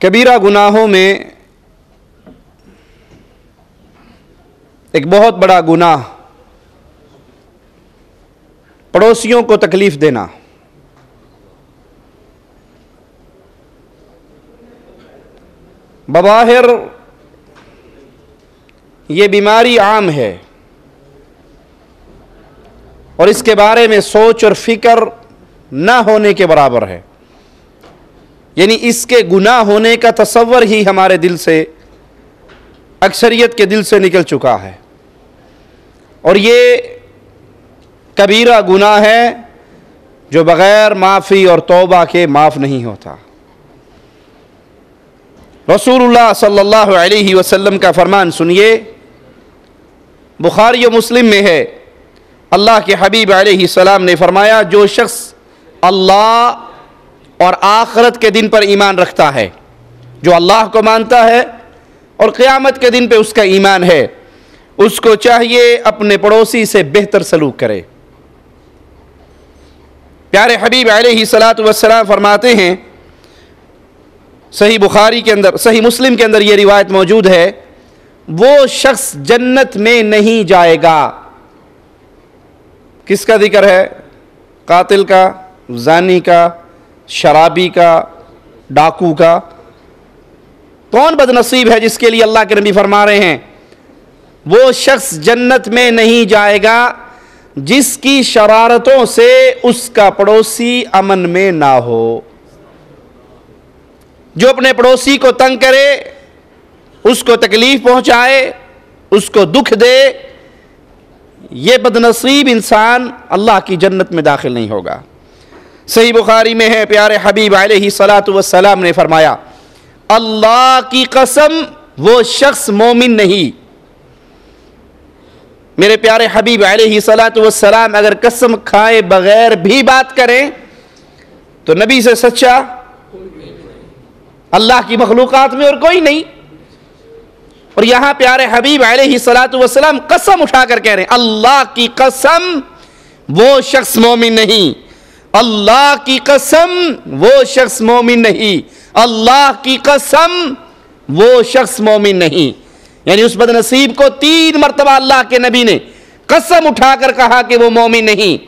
कबीरा गुनाहों में एक बहुत बड़ा गुनाह पड़ोसियों को तकलीफ देना। बज़ाहिर ये बीमारी आम है और इसके बारे में सोच और फिक्र ना होने के बराबर है, यानी इसके गुनाह होने का तसव्वुर ही हमारे दिल से, अक्सरियत के दिल से निकल चुका है और ये कबीरा गुनाह है जो बग़ैर माफ़ी और तौबा के माफ़ नहीं होता। रसूलुल्लाह सल्लल्लाहु अलैहि वसल्लम का फरमान सुनिए, बुखारी और मुस्लिम में है, अल्लाह के हबीब अलैहि सलाम ने फरमाया, जो शख्स अल्लाह और आखिरत के दिन पर ईमान रखता है, जो अल्लाह को मानता है और क़यामत के दिन पे उसका ईमान है, उसको चाहिए अपने पड़ोसी से बेहतर सलूक करे। प्यारे हबीब अलैहि सलातु वस्सलाम फरमाते हैं, सही बुखारी के अंदर, सही मुस्लिम के अंदर ये रिवायत मौजूद है, वो शख्स जन्नत में नहीं जाएगा। किसका जिक्र है? कातिल का, जानी का, शराबी का, डाकू का। कौन बदनसीब है जिसके लिए अल्लाह के नबी फरमा रहे हैं, वो शख्स जन्नत में नहीं जाएगा जिसकी शरारतों से उसका पड़ोसी अमन में ना हो। जो अपने पड़ोसी को तंग करे, उसको तकलीफ पहुंचाए, उसको दुख दे, ये बदनसीब इंसान अल्लाह की जन्नत में दाखिल नहीं होगा। सही बुखारी में है, प्यारे हबीब अलैहिस्सलातु वस्सलाम ने फरमाया, अल्लाह की कसम वो शख्स मोमिन नहीं। मेरे प्यारे हबीब अलैहिस्सलातु वस्सलाम अगर कसम खाए बगैर भी बात करें तो नबी से सच्चा अल्लाह की मखलूकात में और कोई नहीं। और यहां प्यारे हबीब अलैहिस्सलातु वस्सलाम कसम उठाकर कह रहे हैं, अल्लाह की कसम वो शख्स मोमिन नहीं, अल्लाह की कसम वो शख्स मोमिन नहीं, अल्लाह की कसम वो शख्स मोमिन नहीं। यानी उस बदनसीब को 3 मरतबा अल्लाह के नबी ने कसम उठाकर कहा कि वो मोमिन नहीं।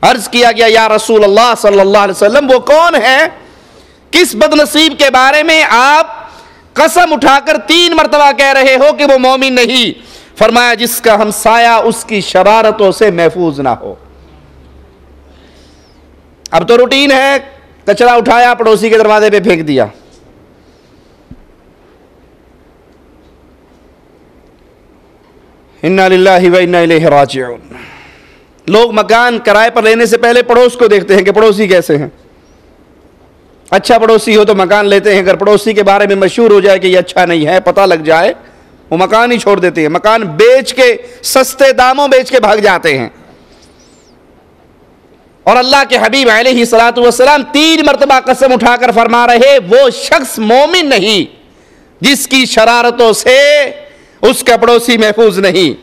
अर्ज किया गया, या रसूल अल्लाह सल्लल्लाहु अलैहि वसल्लम वो कौन है, किस बदनसीब के बारे में आप कसम उठाकर 3 मरतबा कह रहे हो कि वो मोमिन नहीं? फरमाया, जिसका हमसाया उसकी शरारतों से महफूज ना हो। अब तो रूटीन है, कचरा उठाया पड़ोसी के दरवाजे पे फेंक दिया, इन्ना लिल्लाहि व इन्ना इलैहि राजिऊन। लोग मकान किराए पर लेने से पहले पड़ोस को देखते हैं कि पड़ोसी कैसे हैं। अच्छा पड़ोसी हो तो मकान लेते हैं, अगर पड़ोसी के बारे में मशहूर हो जाए कि ये अच्छा नहीं है, पता लग जाए, वो मकान ही छोड़ देते हैं। मकान बेच के, सस्ते दामों बेच के भाग जाते हैं। और अल्लाह के हबीब अलैहिस्सलातु वस्सलाम 3 मरतबा कसम उठाकर फरमा रहे, वो शख्स मोमिन नहीं जिसकी शरारतों से उसका पड़ोसी महफूज नहीं।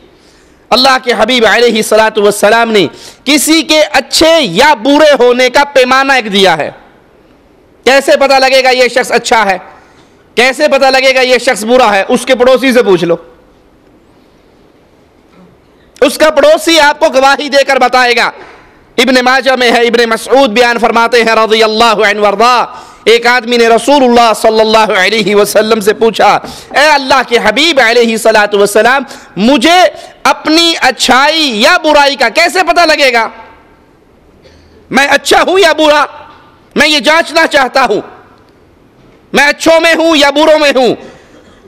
अल्लाह के हबीब अलैहिस्सलातु वस्सलाम ने किसी के अच्छे या बुरे होने का पैमाना एक दिया है। कैसे पता लगेगा ये शख्स अच्छा है, कैसे पता लगेगा ये शख्स बुरा है? उसके पड़ोसी से पूछ लो, उसका पड़ोसी आपको गवाही देकर बताएगा। इब्ने माजा में है, इब्ने मसऊद बयान फरमाते हैं रज़ियल्लाहु अन्हु वरदा, एक आदमी ने रसूलुल्लाह सल्लल्लाहु अलैहि वसल्लम से पूछा, ए अल्लाह के हबीब अलैहिस्सलातु वस्सलाम, मुझे अपनी अच्छाई या बुराई का कैसे पता लगेगा? मैं अच्छा हूं या बुरा, मैं ये जांचना चाहता हूं, मैं अच्छों में हूं या बुरों में हूं।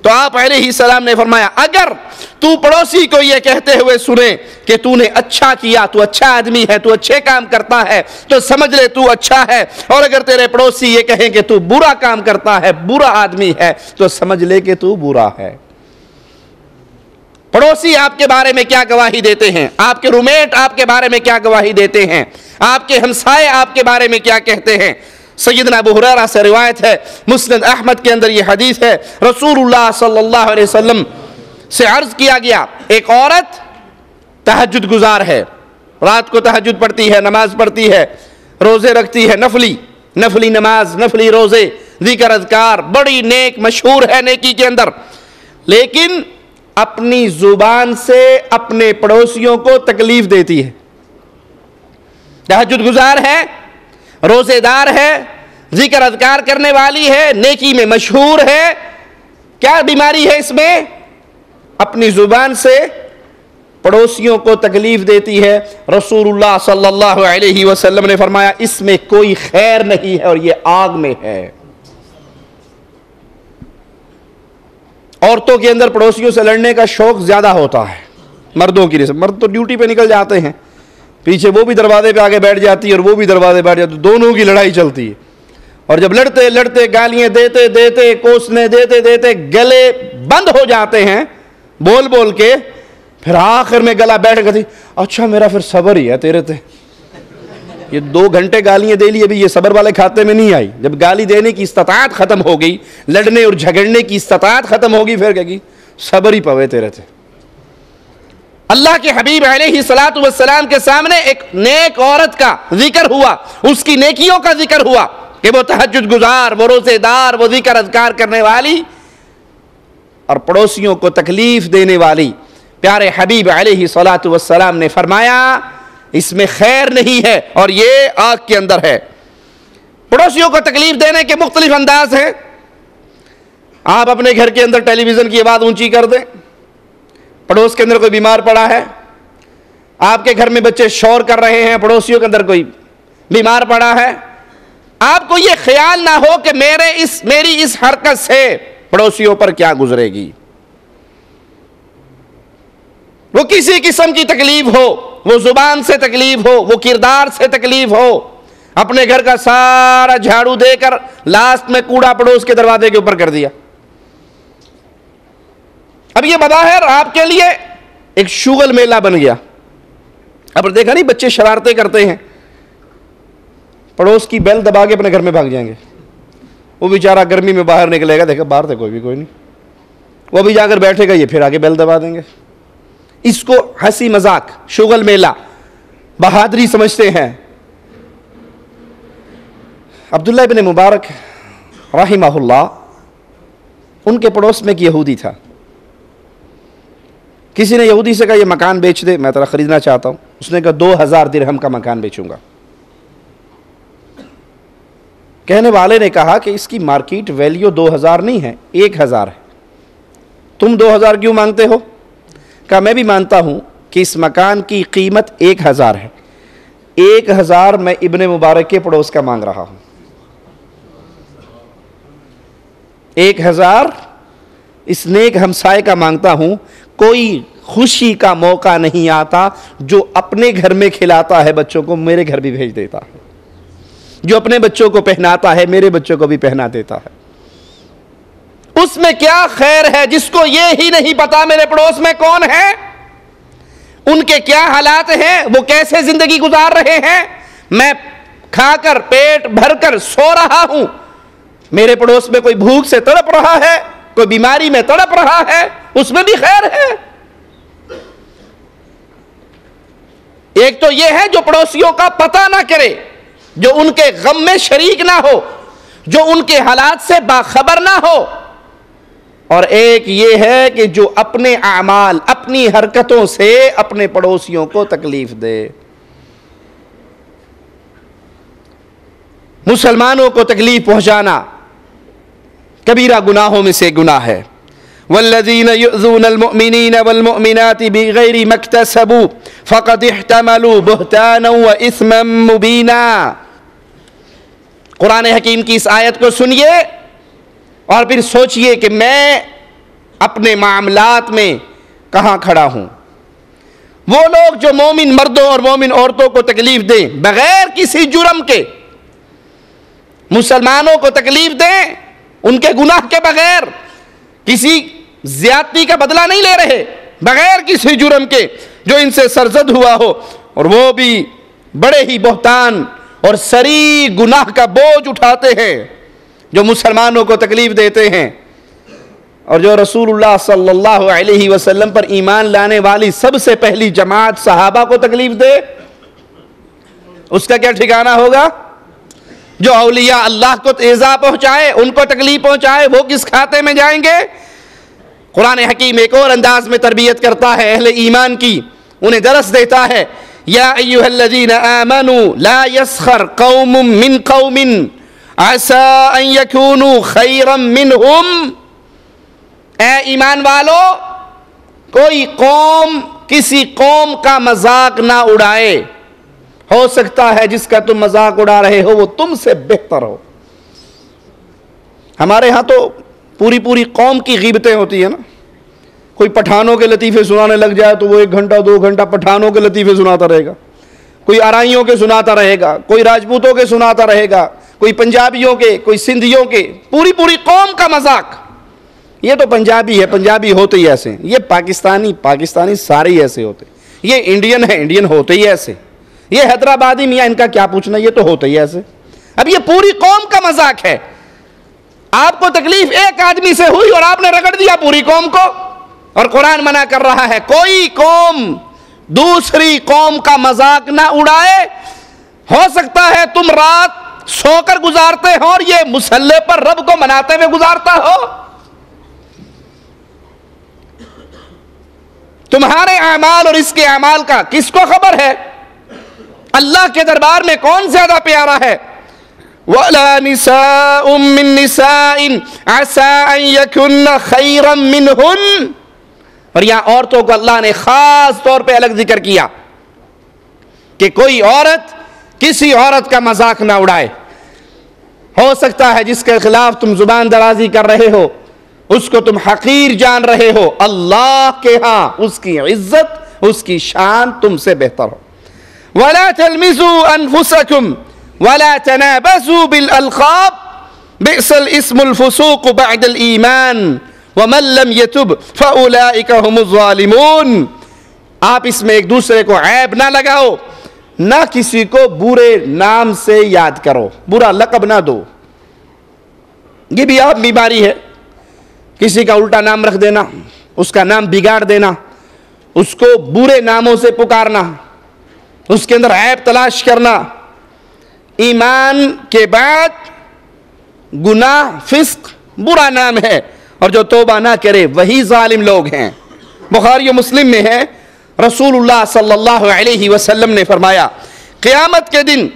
तो आप अलैहिस्सलाम ने फरमाया, अगर तू पड़ोसी को यह कहते हुए सुने कि तूने अच्छा किया, तू अच्छा आदमी है, तू अच्छे काम करता है, तो समझ ले तू अच्छा है। और अगर तेरे पड़ोसी ये कहें कि तू बुरा काम करता है, बुरा आदमी है, तो समझ ले कि तू बुरा है। पड़ोसी आपके बारे में क्या गवाही देते हैं, आपके रूममेट आपके बारे में क्या गवाही देते हैं, आपके हमसाए आपके बारे में क्या कहते हैं। सैयदना अबू हुरैरा से रिवायत है, मुस्नद अहमद के अंदर यह हदीस है, रसूलुल्लाह सल्लल्लाहु अलैहि वसल्लम से अर्ज किया गया, एक औरत तहज्जुद गुजार है, रात को तहज्जुद पढ़ती है, नमाज पढ़ती है, रोजे रखती है, नफली नमाज, नफली रोजे, जिक्र अज़कार, बड़ी नेक मशहूर है नेकी के अंदर, लेकिन अपनी जुबान से अपने पड़ोसियों को तकलीफ देती है। तहज्जुद गुजार है, रोजेदार है, जिक्र अज़कार करने वाली है, नेकी में मशहूर है, क्या बीमारी है इसमें? अपनी जुबान से पड़ोसियों को तकलीफ देती है। रसूलुल्लाह सल्लल्लाहु अलैहि वसल्लम ने फरमाया, इसमें कोई खैर नहीं है और ये आग में है। औरतों के अंदर पड़ोसियों से लड़ने का शौक ज्यादा होता है मर्दों की रिस्म। मर्द तो ड्यूटी पे निकल जाते हैं, पीछे वो भी दरवाजे पे आगे बैठ जाती है और वो भी दरवाजे पे बैठ जाती है, दोनों की लड़ाई चलती है। और जब लड़ते लड़ते गालियां देते देते, कोसने देते देते गले बंद हो जाते हैं बोल बोल के, फिर आखिर में गला बैठ गई, अच्छा मेरा फिर सब्र ही है तेरे ते, ये 2 घंटे गालियां दे ली, अभी ये सब्र वाले खाते में नहीं आई। जब गाली देने की इस्तात खत्म हो गई, लड़ने और झगड़ने की इस्तात खत्म होगी, फिर कहेगी सब्र ही पवे तेरे थे। अल्लाह के हबीब अलैहिस्सलातु वस्सलाम के सामने एक नेक औरत का जिक्र हुआ, उसकी नेकियों का जिक्र हुआ कि वो तहज्जुद गुजार, वो रोजेदार, वो जिक्र अज़कार करने वाली और पड़ोसियों को तकलीफ देने वाली। प्यारे हबीब अलैहिस्सलातु वस्सलाम ने फरमाया, इसमें खैर नहीं है और ये आग के अंदर है। पड़ोसियों को तकलीफ देने के मुख्तलिफ अंदाज हैं। आप अपने घर के अंदर टेलीविजन की आवाज ऊंची कर दें, पड़ोस के अंदर कोई बीमार पड़ा है, आपके घर में बच्चे शोर कर रहे हैं, पड़ोसियों के अंदर कोई बीमार पड़ा है, आपको यह ख्याल ना हो कि मेरी इस हरकत से पड़ोसियों पर क्या गुजरेगी। वो किसी किस्म की तकलीफ हो, वो जुबान से तकलीफ हो, वो किरदार से तकलीफ हो, अपने घर का सारा झाड़ू देकर लास्ट में कूड़ा पड़ोस के दरवाजे के ऊपर कर दिया। अब ये बज़ाहिर आपके लिए एक शुगल मेला बन गया। अब देखा नहीं, बच्चे शरारतें करते हैं, पड़ोस की बेल दबा के अपने घर में भाग जाएंगे। वो बेचारा गर्मी में बाहर निकलेगा, देखा बाहर से कोई नहीं, वो भी जाकर बैठेगा, ये फिर आगे बेल दबा देंगे। इसको हंसी मजाक, शुगल मेला, बहादुरी समझते हैं। अब्दुल्लाह इब्न मुबारक रहिमहुल्लाह, उनके पड़ोस में एक यहूदी था। किसी ने यहूदी से कहा ये मकान बेच दे, मैं तेरा खरीदना चाहता हूं। उसने कहा 2000 दिरहम का मकान बेचूंगा। कहने वाले ने कहा कि इसकी मार्केट वैल्यू 2000 नहीं है, 1000 है, तुम 2000 क्यों मांगते हो? कहा मैं भी मानता हूं कि इस मकान की कीमत 1000 है, 1000 मैं इब्ने मुबारक के पड़ोस का मांग रहा हूं। 1000 इस नेक हमसाए का मांगता हूं। कोई खुशी का मौका नहीं आता जो अपने घर में खिलाता है बच्चों को मेरे घर भी भेज देता है, जो अपने बच्चों को पहनाता है मेरे बच्चों को भी पहना देता है। उसमें क्या खैर है जिसको ये ही नहीं पता मेरे पड़ोस में कौन है, उनके क्या हालात हैं, वो कैसे जिंदगी गुजार रहे हैं। मैं खाकर पेट भरकर सो रहा हूं, मेरे पड़ोस में कोई भूख से तड़प रहा है, कोई बीमारी में तड़प रहा है, उसमें भी खैर है। एक तो यह है जो पड़ोसियों का पता ना करे, जो उनके गम में शरीक ना हो, जो उनके हालात से बाखबर ना हो, और एक ये है कि जो अपने आमाल, अपनी हरकतों से अपने पड़ोसियों को तकलीफ दे। मुसलमानों को तकलीफ पहुंचाना कबीरा गुनाहों में से गुनाह है। वल्लज़ीन युज़ूनल मुअमिनीन वल मुअमिनाति बिगैरि मक्तसबू फ़क़द इह्तमलू बुहतानन व इस्मम मुबीना। कुरान हकीम की इस आयत को सुनिए और फिर सोचिए कि मैं अपने मामलात में कहां खड़ा हूं। वो लोग जो मोमिन मर्दों और मोमिन औरतों को तकलीफ दें बगैर किसी जुर्म के, मुसलमानों को तकलीफ दें उनके गुनाह के बगैर, किसी ज्यादती का बदला नहीं ले रहे, बगैर किसी जुर्म के, जो इनसे सरजद हुआ हो, और वो भी बड़े ही बहतान और सरी गुनाह का बोझ उठाते हैं, जो मुसलमानों को तकलीफ देते हैं। और जो रसूलुल्लाह सल्लल्लाहु अलैहि वसल्लम पर ईमान लाने वाली सबसे पहली जमात सहाबा को तकलीफ दे, उसका क्या ठिकाना होगा? जो औलिया अल्लाह को ईज़ा पहुंचाए, उनको तकलीफ पहुंचाए, वो किस खाते में जाएंगे? कुरान हकीम एक और अंदाज में तरबियत करता है अहले ईमान की, उन्हें दरस देता है। या अय्युहल्लज़ीना आमनू ला यस्खर कौमुम मिन कौमिन असा अन यकूनू खैरम मिनहुम। ए ईमान वालो, कोई कौम किसी कौम का मजाक ना उड़ाए, हो सकता है जिसका तुम मजाक उड़ा रहे हो वो तुमसे बेहतर हो। हमारे यहां तो पूरी पूरी कौम की गीबतें होती है ना। कोई पठानों के लतीफ़े सुनाने लग जाए तो वो 1 घंटा 2 घंटा पठानों के लतीफ़े सुनाता रहेगा, कोई आराइयों के सुनाता रहेगा, कोई राजपूतों के सुनाता रहेगा, कोई पंजाबियों के, कोई सिंधियों के, पूरी पूरी कौम का मजाक। ये तो पंजाबी है, पंजाबी होते ही ऐसे, ये पाकिस्तानी सारे ही ऐसे होते, ये इंडियन है, इंडियन होते ही ऐसे, ये हैदराबादी मियाँ इनका क्या पूछना, ये तो होते ही ऐसे। अब ये पूरी कौम का मजाक है। आपको तकलीफ एक आदमी से हुई और आपने रगड़ दिया पूरी कौम को, और कुरान मना कर रहा है कोई कौम दूसरी कौम का मजाक ना उड़ाए। हो सकता है तुम रात सोकर गुजारते हो और ये मुसल्ले पर रब को मनाते हुए गुजारता हो। तुम्हारे अमाल और इसके अमाल का किसको खबर है? अल्लाह के दरबार में कौन ज्यादा प्यारा है? वला निसाउम मिन निसाइन असा अन यकुन्न खैरम मिनहुन। और यहां औरतों को अल्लाह ने खास तौर पे अलग जिक्र किया कि कोई औरत किसी औरत का मजाक ना उड़ाए। हो सकता है जिसके खिलाफ तुम जुबान दराजी कर रहे हो, उसको तुम हकीर जान रहे हो, अल्लाह के यहां उसकी इज्जत उसकी शान तुमसे बेहतर हो। वला तलमिजू अनफुसकुम वला तनाबजू बिल अलक़ाब बिअसल इस्मुल फुसूक बअदल ईमान व मन लम यतुब फउलाइका हुमुज़ ज़ालिमून। आप इसमें एक दूसरे को ऐब ना लगाओ, ना किसी को बुरे नाम से याद करो, बुरा लक़ब ना दो। ये भी आप बीमारी है, किसी का उल्टा नाम रख देना, उसका नाम बिगाड़ देना, उसको बुरे नामों से पुकारना, उसके अंदर ऐब तलाश करना। ईमान के बाद गुनाह फिस्क बुरा नाम है, और जो तौबा ना करे वही जालिम लोग हैं। बुखारी और मुस्लिम में है, रसूलुल्लाह सल्लल्लाहु अलैहि वसल्लम ने फरमाया, क़यामत के दिन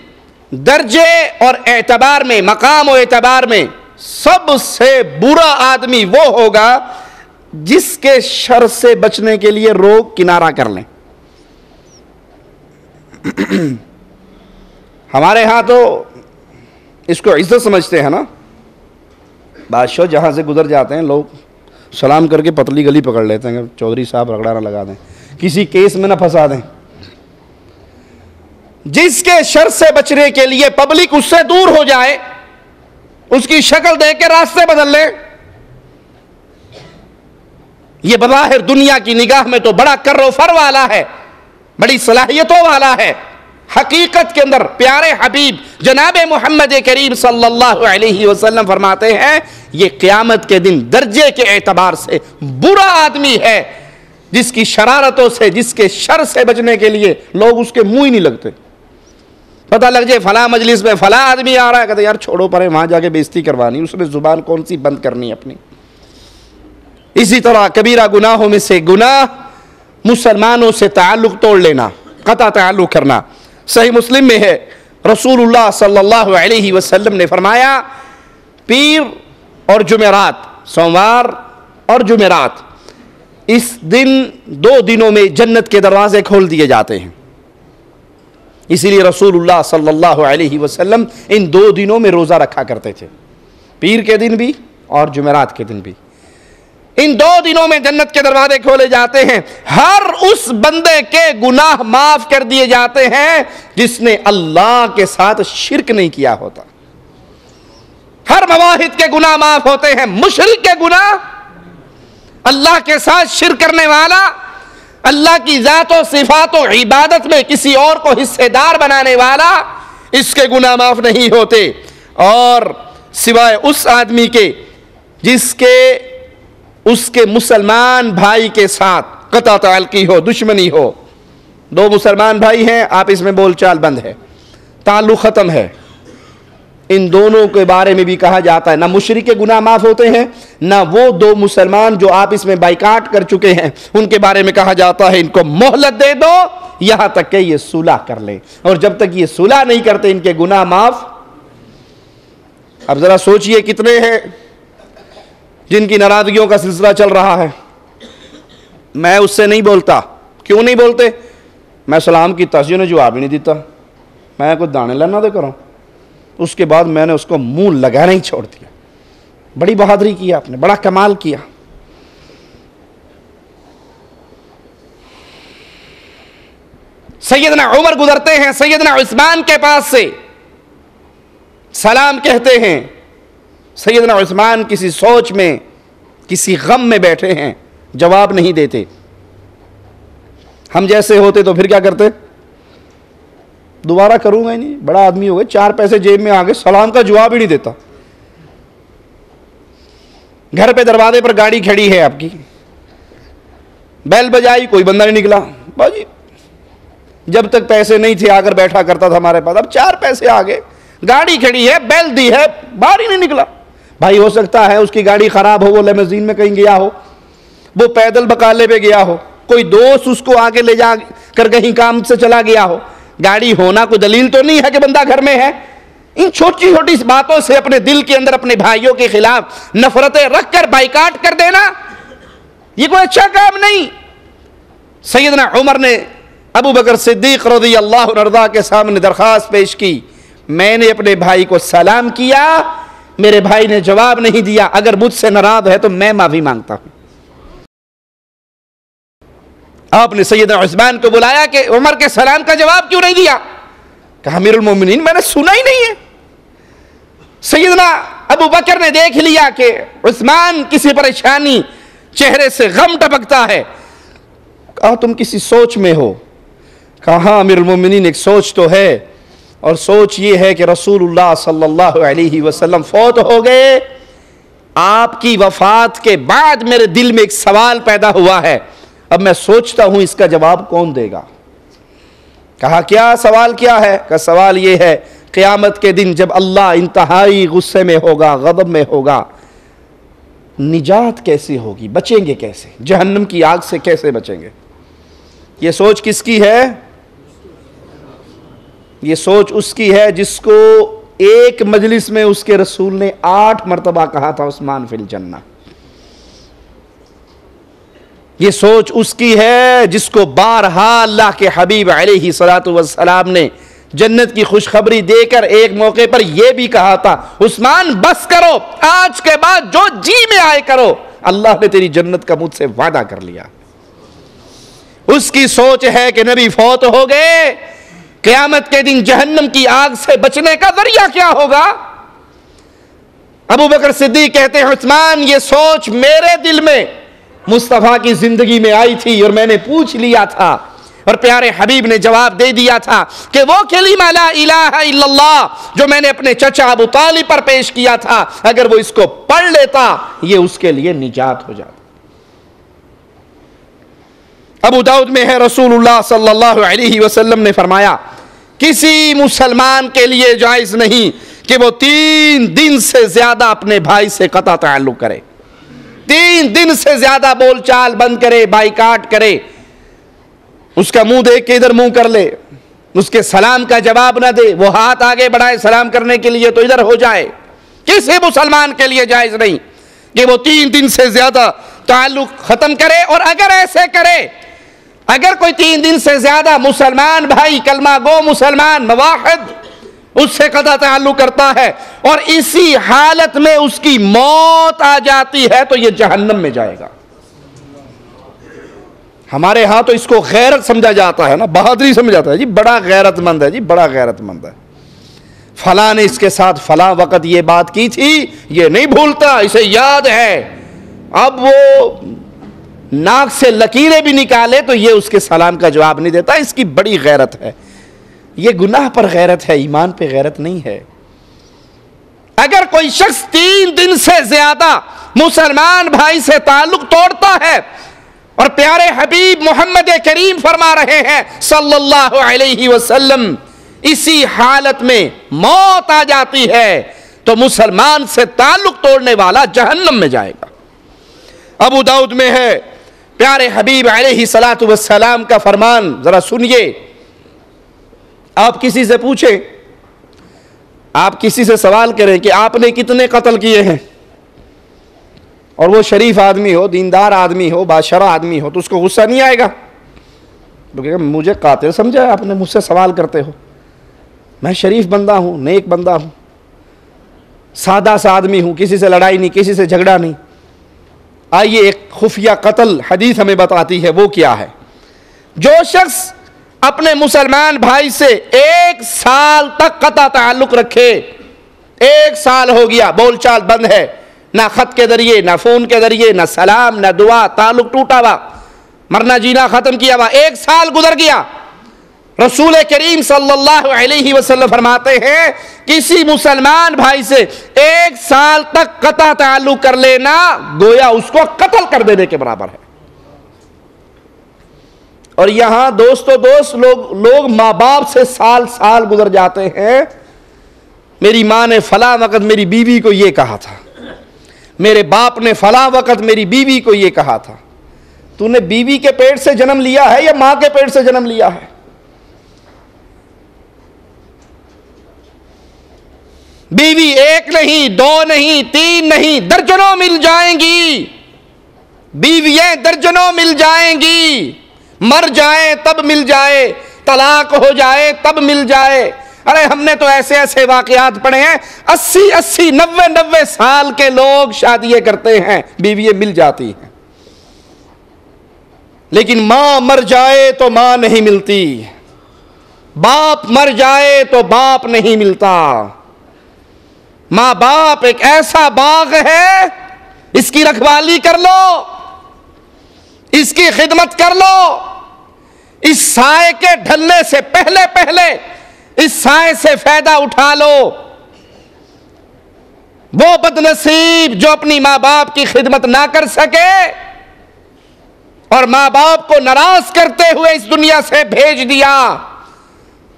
दर्जे और एतबार में, मकाम और एतबार में सबसे बुरा आदमी वो होगा जिसके शर से बचने के लिए लोग किनारा कर लें। हमारे यहां तो इसको इज्जत समझते हैं ना, बादशाह जहां से गुजर जाते हैं लोग सलाम करके पतली गली पकड़ लेते हैं, चौधरी साहब रगड़ा ना लगा दें, किसी केस में ना फंसा दें। जिसके शर से बचने के लिए पब्लिक उससे दूर हो जाए, उसकी शक्ल देख के रास्ते बदल ले, यह बज़ाहिर दुनिया की निगाह में तो बड़ा कर्रो फर वाला है, बड़ी सलाहियतों वाला है। हकीकत के अंदर प्यारे हबीब जनाब मोहम्मद करीम सल्लल्लाहु अलैहि वसल्लम फरमाते हैं, ये क़यामत के दिन दर्जे के एतबार से बुरा आदमी है जिसकी शरारतों से, जिसके शर से बचने के लिए लोग उसके मुंह ही नहीं लगते। पता लग जाए फला मजलिस में फला आदमी आ रहा है, कहते यार छोड़ो परे, वहां जाके बेइज्जती करवानी, उसने जुबान कौन सी बंद करनी अपनी। इसी तरह कबीरा गुनाहों में से गुनाह मुसलमानों से ताल्लुक तोड़ लेना, कता ताल्लुक करना। सही मुस्लिम में है, रसूलुल्लाह सल्लल्लाहु अलैहि वसल्लम ने फरमाया, पीर और जुमेरात, सोमवार और जुमेरात, इस दिन 2 दिनों में जन्नत के दरवाजे खोल दिए जाते हैं। इसीलिए रसूलुल्लाह सल्लल्लाहु अलैहि वसल्लम इन 2 दिनों में रोज़ा रखा करते थे, पीर के दिन भी और जुमेरात के दिन भी। इन 2 दिनों में जन्नत के दरवाजे खोले जाते हैं। हर उस बंदे के गुनाह माफ कर दिए जाते हैं जिसने अल्लाह के साथ शिरक नहीं किया होता। हर मवाहिद के गुनाह माफ होते हैं। मुशरिक के गुनाह, अल्लाह के साथ शिरक करने वाला, अल्लाह की ज़ात और सिफात और इबादत में किसी और को हिस्सेदार बनाने वाला, इसके गुनाह माफ नहीं होते। और सिवाय उस आदमी के जिसके उसके मुसलमान भाई के साथ कता ताल्लुकी हो, दुश्मनी हो। 2 मुसलमान भाई हैं, आप इसमें बोलचाल बंद है, ताल्लुक ख़त्म है, इन दोनों के बारे में भी कहा जाता है ना मुशरिक के गुनाह माफ होते हैं, ना वो 2 मुसलमान जो आप इसमें बाइकाट कर चुके हैं उनके बारे में कहा जाता है इनको मोहलत दे दो यहां तक कि ये सुलह कर ले, और जब तक ये सुलह नहीं करते इनके गुनाह माफ। अब जरा सोचिए कितने हैं जिनकी नाराजगियों का सिलसिला चल रहा है। मैं उससे नहीं बोलता, क्यों नहीं बोलते? मैं सलाम किया, उन्हें जवाब ही नहीं देता, मैं कुछ दाने लेना दे करूं, उसके बाद मैंने उसको मुंह लगाना ही छोड़ दिया। बड़ी बहादुरी की आपने, बड़ा कमाल किया। सैयदना उमर गुजरते हैं, सैयदना उस्मान के पास से सलाम कहते हैं। सैयदना उस्मान किसी सोच में, किसी गम में बैठे हैं, जवाब नहीं देते। हम जैसे होते तो फिर क्या करते? दोबारा करूंगा ही नहीं, बड़ा आदमी हो गए, 4 पैसे जेब में आ गए, सलाम का जवाब ही नहीं देता। घर पे दरवाजे पर गाड़ी खड़ी है आपकी, बेल बजाई, कोई बंदा नहीं निकला। बाजी जब तक पैसे नहीं थे आकर बैठा करता था हमारे पास, अब 4 पैसे आ गए, गाड़ी खड़ी है, बेल दी है, बाहर ही नहीं निकला। भाई हो सकता है उसकी गाड़ी खराब हो, वो लेमेजीन में कहीं गया हो, वो पैदल बकाले पे गया हो, कोई दोस्त उसको आगे ले जा कर कहीं काम से चला गया हो। गाड़ी होना कोई दलील तो नहीं है कि बंदा घर में है। इन छोटी छोटी बातों से अपने दिल के अंदर अपने भाइयों के खिलाफ नफरतें रखकर बाइकाट कर देना, ये कोई अच्छा काम नहीं। सैयदना उमर ने अबू बकर सिद्दीक रज़ियल्लाहु अन्हु के सामने दरख्वास्त पेश की, मैंने अपने भाई को सलाम किया, मेरे भाई ने जवाब नहीं दिया, अगर मुझसे नाराज है तो मैं माफी मांगता हूं। आपने सैयदना उस्मान को बुलाया कि उमर के सलाम का जवाब क्यों नहीं दिया? कहा अमीरुल मोमिनीन मैंने सुना ही नहीं है। सैयदना अबू बकर ने देख लिया कि उस्मान किसी परेशानी, चेहरे से गम टपकता है। कहा तुम किसी सोच में हो? कहा हाँ अमीरुल मोमिनीन एक सोच तो है, और सोच ये है कि रसूलुल्लाह सल्लल्लाहु अलैहि वसल्लम फौत हो गए। आपकी वफात के बाद मेरे दिल में एक सवाल पैदा हुआ है, अब मैं सोचता हूं इसका जवाब कौन देगा। कहा क्या सवाल क्या है? का सवाल ये है क़यामत के दिन जब अल्लाह इंतहाई गुस्से में होगा, गज़ब में होगा, निजात कैसे होगी, बचेंगे कैसे, जहन्नम की आग से कैसे बचेंगे? ये सोच किसकी है? ये सोच उसकी है जिसको एक मजलिस में उसके रसूल ने 8 मरतबा कहा था उस्मान फिल जन्ना। ये सोच उसकी है जिसको बारहा अल्लाह के हबीब अलैहि सलातु वस्सलाम ने जन्नत की खुशखबरी देकर एक मौके पर यह भी कहा था उस्मान बस करो, आज के बाद जो जी में आए करो, अल्लाह ने तेरी जन्नत का मुझसे वादा कर लिया। उसकी सोच है कि नबी फौत हो गए, क़यामत के दिन जहन्नम की आग से बचने का जरिया क्या होगा? अबू बकर सिद्दीक कहते हैं उस्मान ये सोच मेरे दिल में मुस्तफ़ा की जिंदगी में आई थी और मैंने पूछ लिया था, और प्यारे हबीब ने जवाब दे दिया था कि वो कलीमा ला इलाहा इल्लल्लाह जो मैंने अपने चचा अबू तालिब पर पेश किया था, अगर वो इसको पढ़ लेता ये उसके लिए निजात हो जाती। अबू दाऊद में है रसूलुल्लाह सल्लल्लाहु अलैहि वसल्लम ने फरमाया किसी मुसलमान के लिए जायज नहीं कि वो 3 दिन से ज्यादा अपने भाई से कता ताल्लुक करे, 3 दिन से ज्यादा बोलचाल बंद करे, बाइकाट करे, उसका मुंह देख के इधर मुंह कर ले, उसके सलाम का जवाब ना दे, वो हाथ आगे बढ़ाए सलाम करने के लिए तो इधर हो जाए। किसी मुसलमान के लिए जायज नहीं कि वो 3 दिन से ज्यादा ताल्लुक खत्म करे। और अगर ऐसे करे, अगर कोई 3 दिन से ज्यादा मुसलमान भाई, कलमा गो मुसलमान मवाहिद, उससे कदा ताल्लुक करता है और इसी हालत में उसकी मौत आ जाती है तो यह जहन्नम में जाएगा। हमारे यहां तो इसको गैरत समझा जाता है ना, बहादुरी समझा जाता है जी, बड़ा गैरतमंद है जी, बड़ा गैरतमंद है, फला ने इसके साथ फला वक़्त ये बात की थी, ये नहीं भूलता, इसे याद है। अब वो नाक से लकीरें भी निकाले तो ये उसके सलाम का जवाब नहीं देता, इसकी बड़ी गैरत है। ये गुनाह पर गैरत है, ईमान पे गैरत नहीं है। अगर कोई शख्स 3 दिन से ज्यादा मुसलमान भाई से ताल्लुक तोड़ता है और प्यारे हबीब मोहम्मद करीम फरमा रहे हैं सल्लल्लाहु अलैहि वसल्लम इसी हालत में मौत आ जाती है तो मुसलमान से ताल्लुक तोड़ने वाला जहन्नम में जाएगा। अबू दाऊद में है प्यारे हबीब अलैहि सलातु वस्सलाम का फरमान, जरा सुनिए। आप किसी से पूछें, आप किसी से सवाल करें कि आपने कितने कत्ल किए हैं, और वो शरीफ आदमी हो, दीनदार आदमी हो, बादशाह आदमी हो, तो उसको गुस्सा नहीं आएगा? तो कहेगा मुझे कातिल समझा है आपने, मुझसे सवाल करते हो, मैं शरीफ बंदा हूं, नेक बंदा हूं, सादा सा आदमी हूं, किसी से लड़ाई नहीं, किसी से झगड़ा नहीं। आइए एक खुफिया कत्ल हदीस हमें बताती है वो क्या है। जो शख्स अपने मुसलमान भाई से 1 साल तक कता ताल्लुक रखे, 1 साल हो गया, बोलचाल बंद है, ना खत के जरिए, ना फोन के जरिए, ना सलाम, ना दुआ, ताल्लुक टूटा हुआ, मरना जीना खत्म किया हुआ, 1 साल गुजर गया। रसूल करीम सल्लल्लाहु अलैहि वसल्लम फरमाते हैं किसी मुसलमान भाई से 1 साल तक कता ताल्लुक कर लेना गोया उसको कत्ल कर देने के बराबर है। और यहां दोस्तों दोस्त लोग माँ बाप से साल साल गुजर जाते हैं। मेरी माँ ने फला वक़्त मेरी बीवी को ये कहा था, मेरे बाप ने फला वक़्त मेरी बीवी को ये कहा था। तूने बीवी के पेट से जन्म लिया है या मां के पेट से जन्म लिया है? बीवी 1 नहीं, 2 नहीं, 3 नहीं, दर्जनों मिल जाएंगी, बीवियां दर्जनों मिल जाएंगी। मर जाए तब मिल जाए, तलाक हो जाए तब मिल जाए। अरे हमने तो ऐसे ऐसे वाकयात पढ़े हैं, 80-80, 90-90 साल के लोग शादियां करते हैं, बीवियां मिल जाती हैं। लेकिन मां मर जाए तो मां नहीं मिलती, बाप मर जाए तो बाप नहीं मिलता। मां बाप एक ऐसा बाग है, इसकी रखवाली कर लो, इसकी खिदमत कर लो। इस साए के ढलने से पहले पहले इस साए से फायदा उठा लो। वो बदनसीब जो अपनी मां बाप की खिदमत ना कर सके और मां बाप को नाराज करते हुए इस दुनिया से भेज दिया,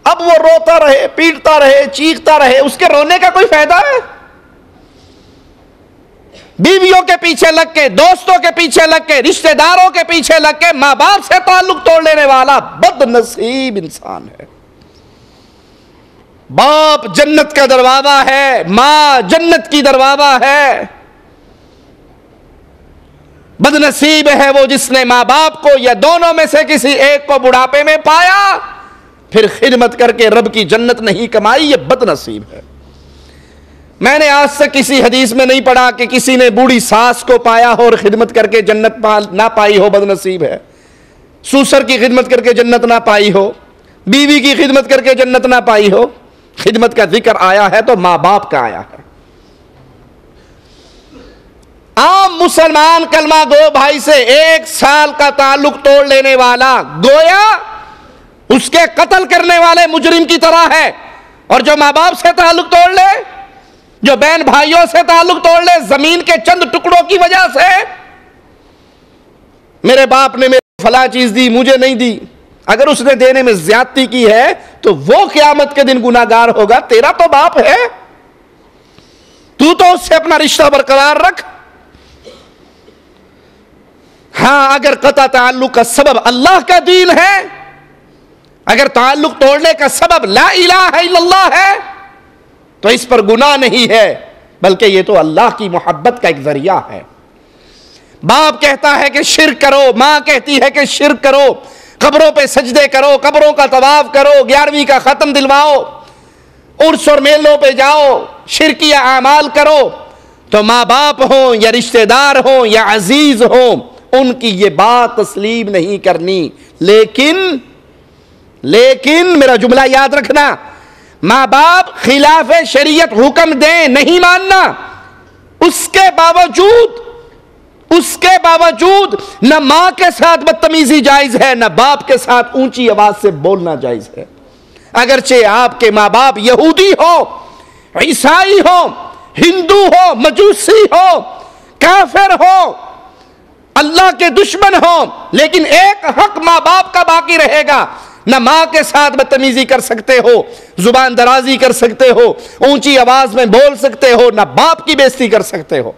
अब वो रोता रहे, पीटता रहे, चीखता रहे, उसके रोने का कोई फायदा है? बीवियों के पीछे लग के, दोस्तों के पीछे लग के, रिश्तेदारों के पीछे लग के मां बाप से ताल्लुक तोड़ लेने वाला बदनसीब इंसान है। बाप जन्नत का दरवाजा है, मां जन्नत की दरवाजा है। बदनसीब है वो जिसने मां बाप को या दोनों में से किसी एक को बुढ़ापे में पाया, फिर खिदमत करके रब की जन्नत नहीं कमाई। ये बदनसीब है। मैंने आज तक किसी हदीस में नहीं पढ़ा कि किसी ने बूढ़ी सास को पाया हो और खिदमत करके जन्नत ना पाई हो, बदनसीब है। सूसर की खिदमत करके जन्नत ना पाई हो, बीवी की खिदमत करके जन्नत ना पाई हो। खिदमत का जिक्र आया है तो मां बाप का आया है। आम मुसलमान कलमा गो भाई से 1 साल का ताल्लुक तोड़ लेने वाला गोया उसके कत्ल करने वाले मुजरिम की तरह है। और जो मां बाप से ताल्लुक तोड़ ले, जो बहन भाइयों से ताल्लुक तोड़ ले जमीन के चंद टुकड़ों की वजह से, मेरे बाप ने मेरे फला चीज दी, मुझे नहीं दी, अगर उसने देने में ज्यादती की है तो वो क़यामत के दिन गुनाहगार होगा। तेरा तो बाप है, तू तो उससे अपना रिश्ता बरकरार रख। हां, अगर कता ताल्लुक का सबब अल्लाह का दीन है, अगर ताल्लुक तोड़ने का सबब ला इलाहा इल्लल्लाह है, तो इस पर गुनाह नहीं है, बल्कि यह तो अल्लाह की मोहब्बत का एक जरिया है। बाप कहता है कि शिर्क करो, मां कहती है कि शिर्क करो, कब्रों पे सजदे करो, कब्रों का तवाफ करो, 11वीं का खत्म दिलवाओ, उर्स और मेलों पे जाओ, शिरकिया आमाल करो। तो मां बाप हो या रिश्तेदार हो या अजीज हो, उनकी ये बात तस्लीम नहीं करनी। लेकिन मेरा जुमला याद रखना, मां बाप खिलाफ शरीयत हुक्म दे नहीं मानना, उसके बावजूद न मां के साथ बदतमीजी जायज है, न बाप के साथ ऊंची आवाज से बोलना जायज है। अगरचे आपके मां बाप यहूदी हो, ईसाई हो, हिंदू हो, मजूसी हो, काफिर हो, अल्लाह के दुश्मन हो, लेकिन एक हक मां बाप का बाकी रहेगा। न मां के साथ बदतमीजी कर सकते हो, जुबान दराजी कर सकते हो, ऊंची आवाज में बोल सकते हो, न बाप की बेइज्जती कर सकते हो।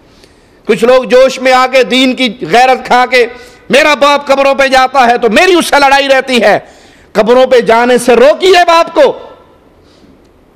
कुछ लोग जोश में आके दीन की गैरत खा के, मेरा बाप कब्रों पे जाता है तो मेरी उससे लड़ाई रहती है। कब्रों पे जाने से रोकिए बाप को।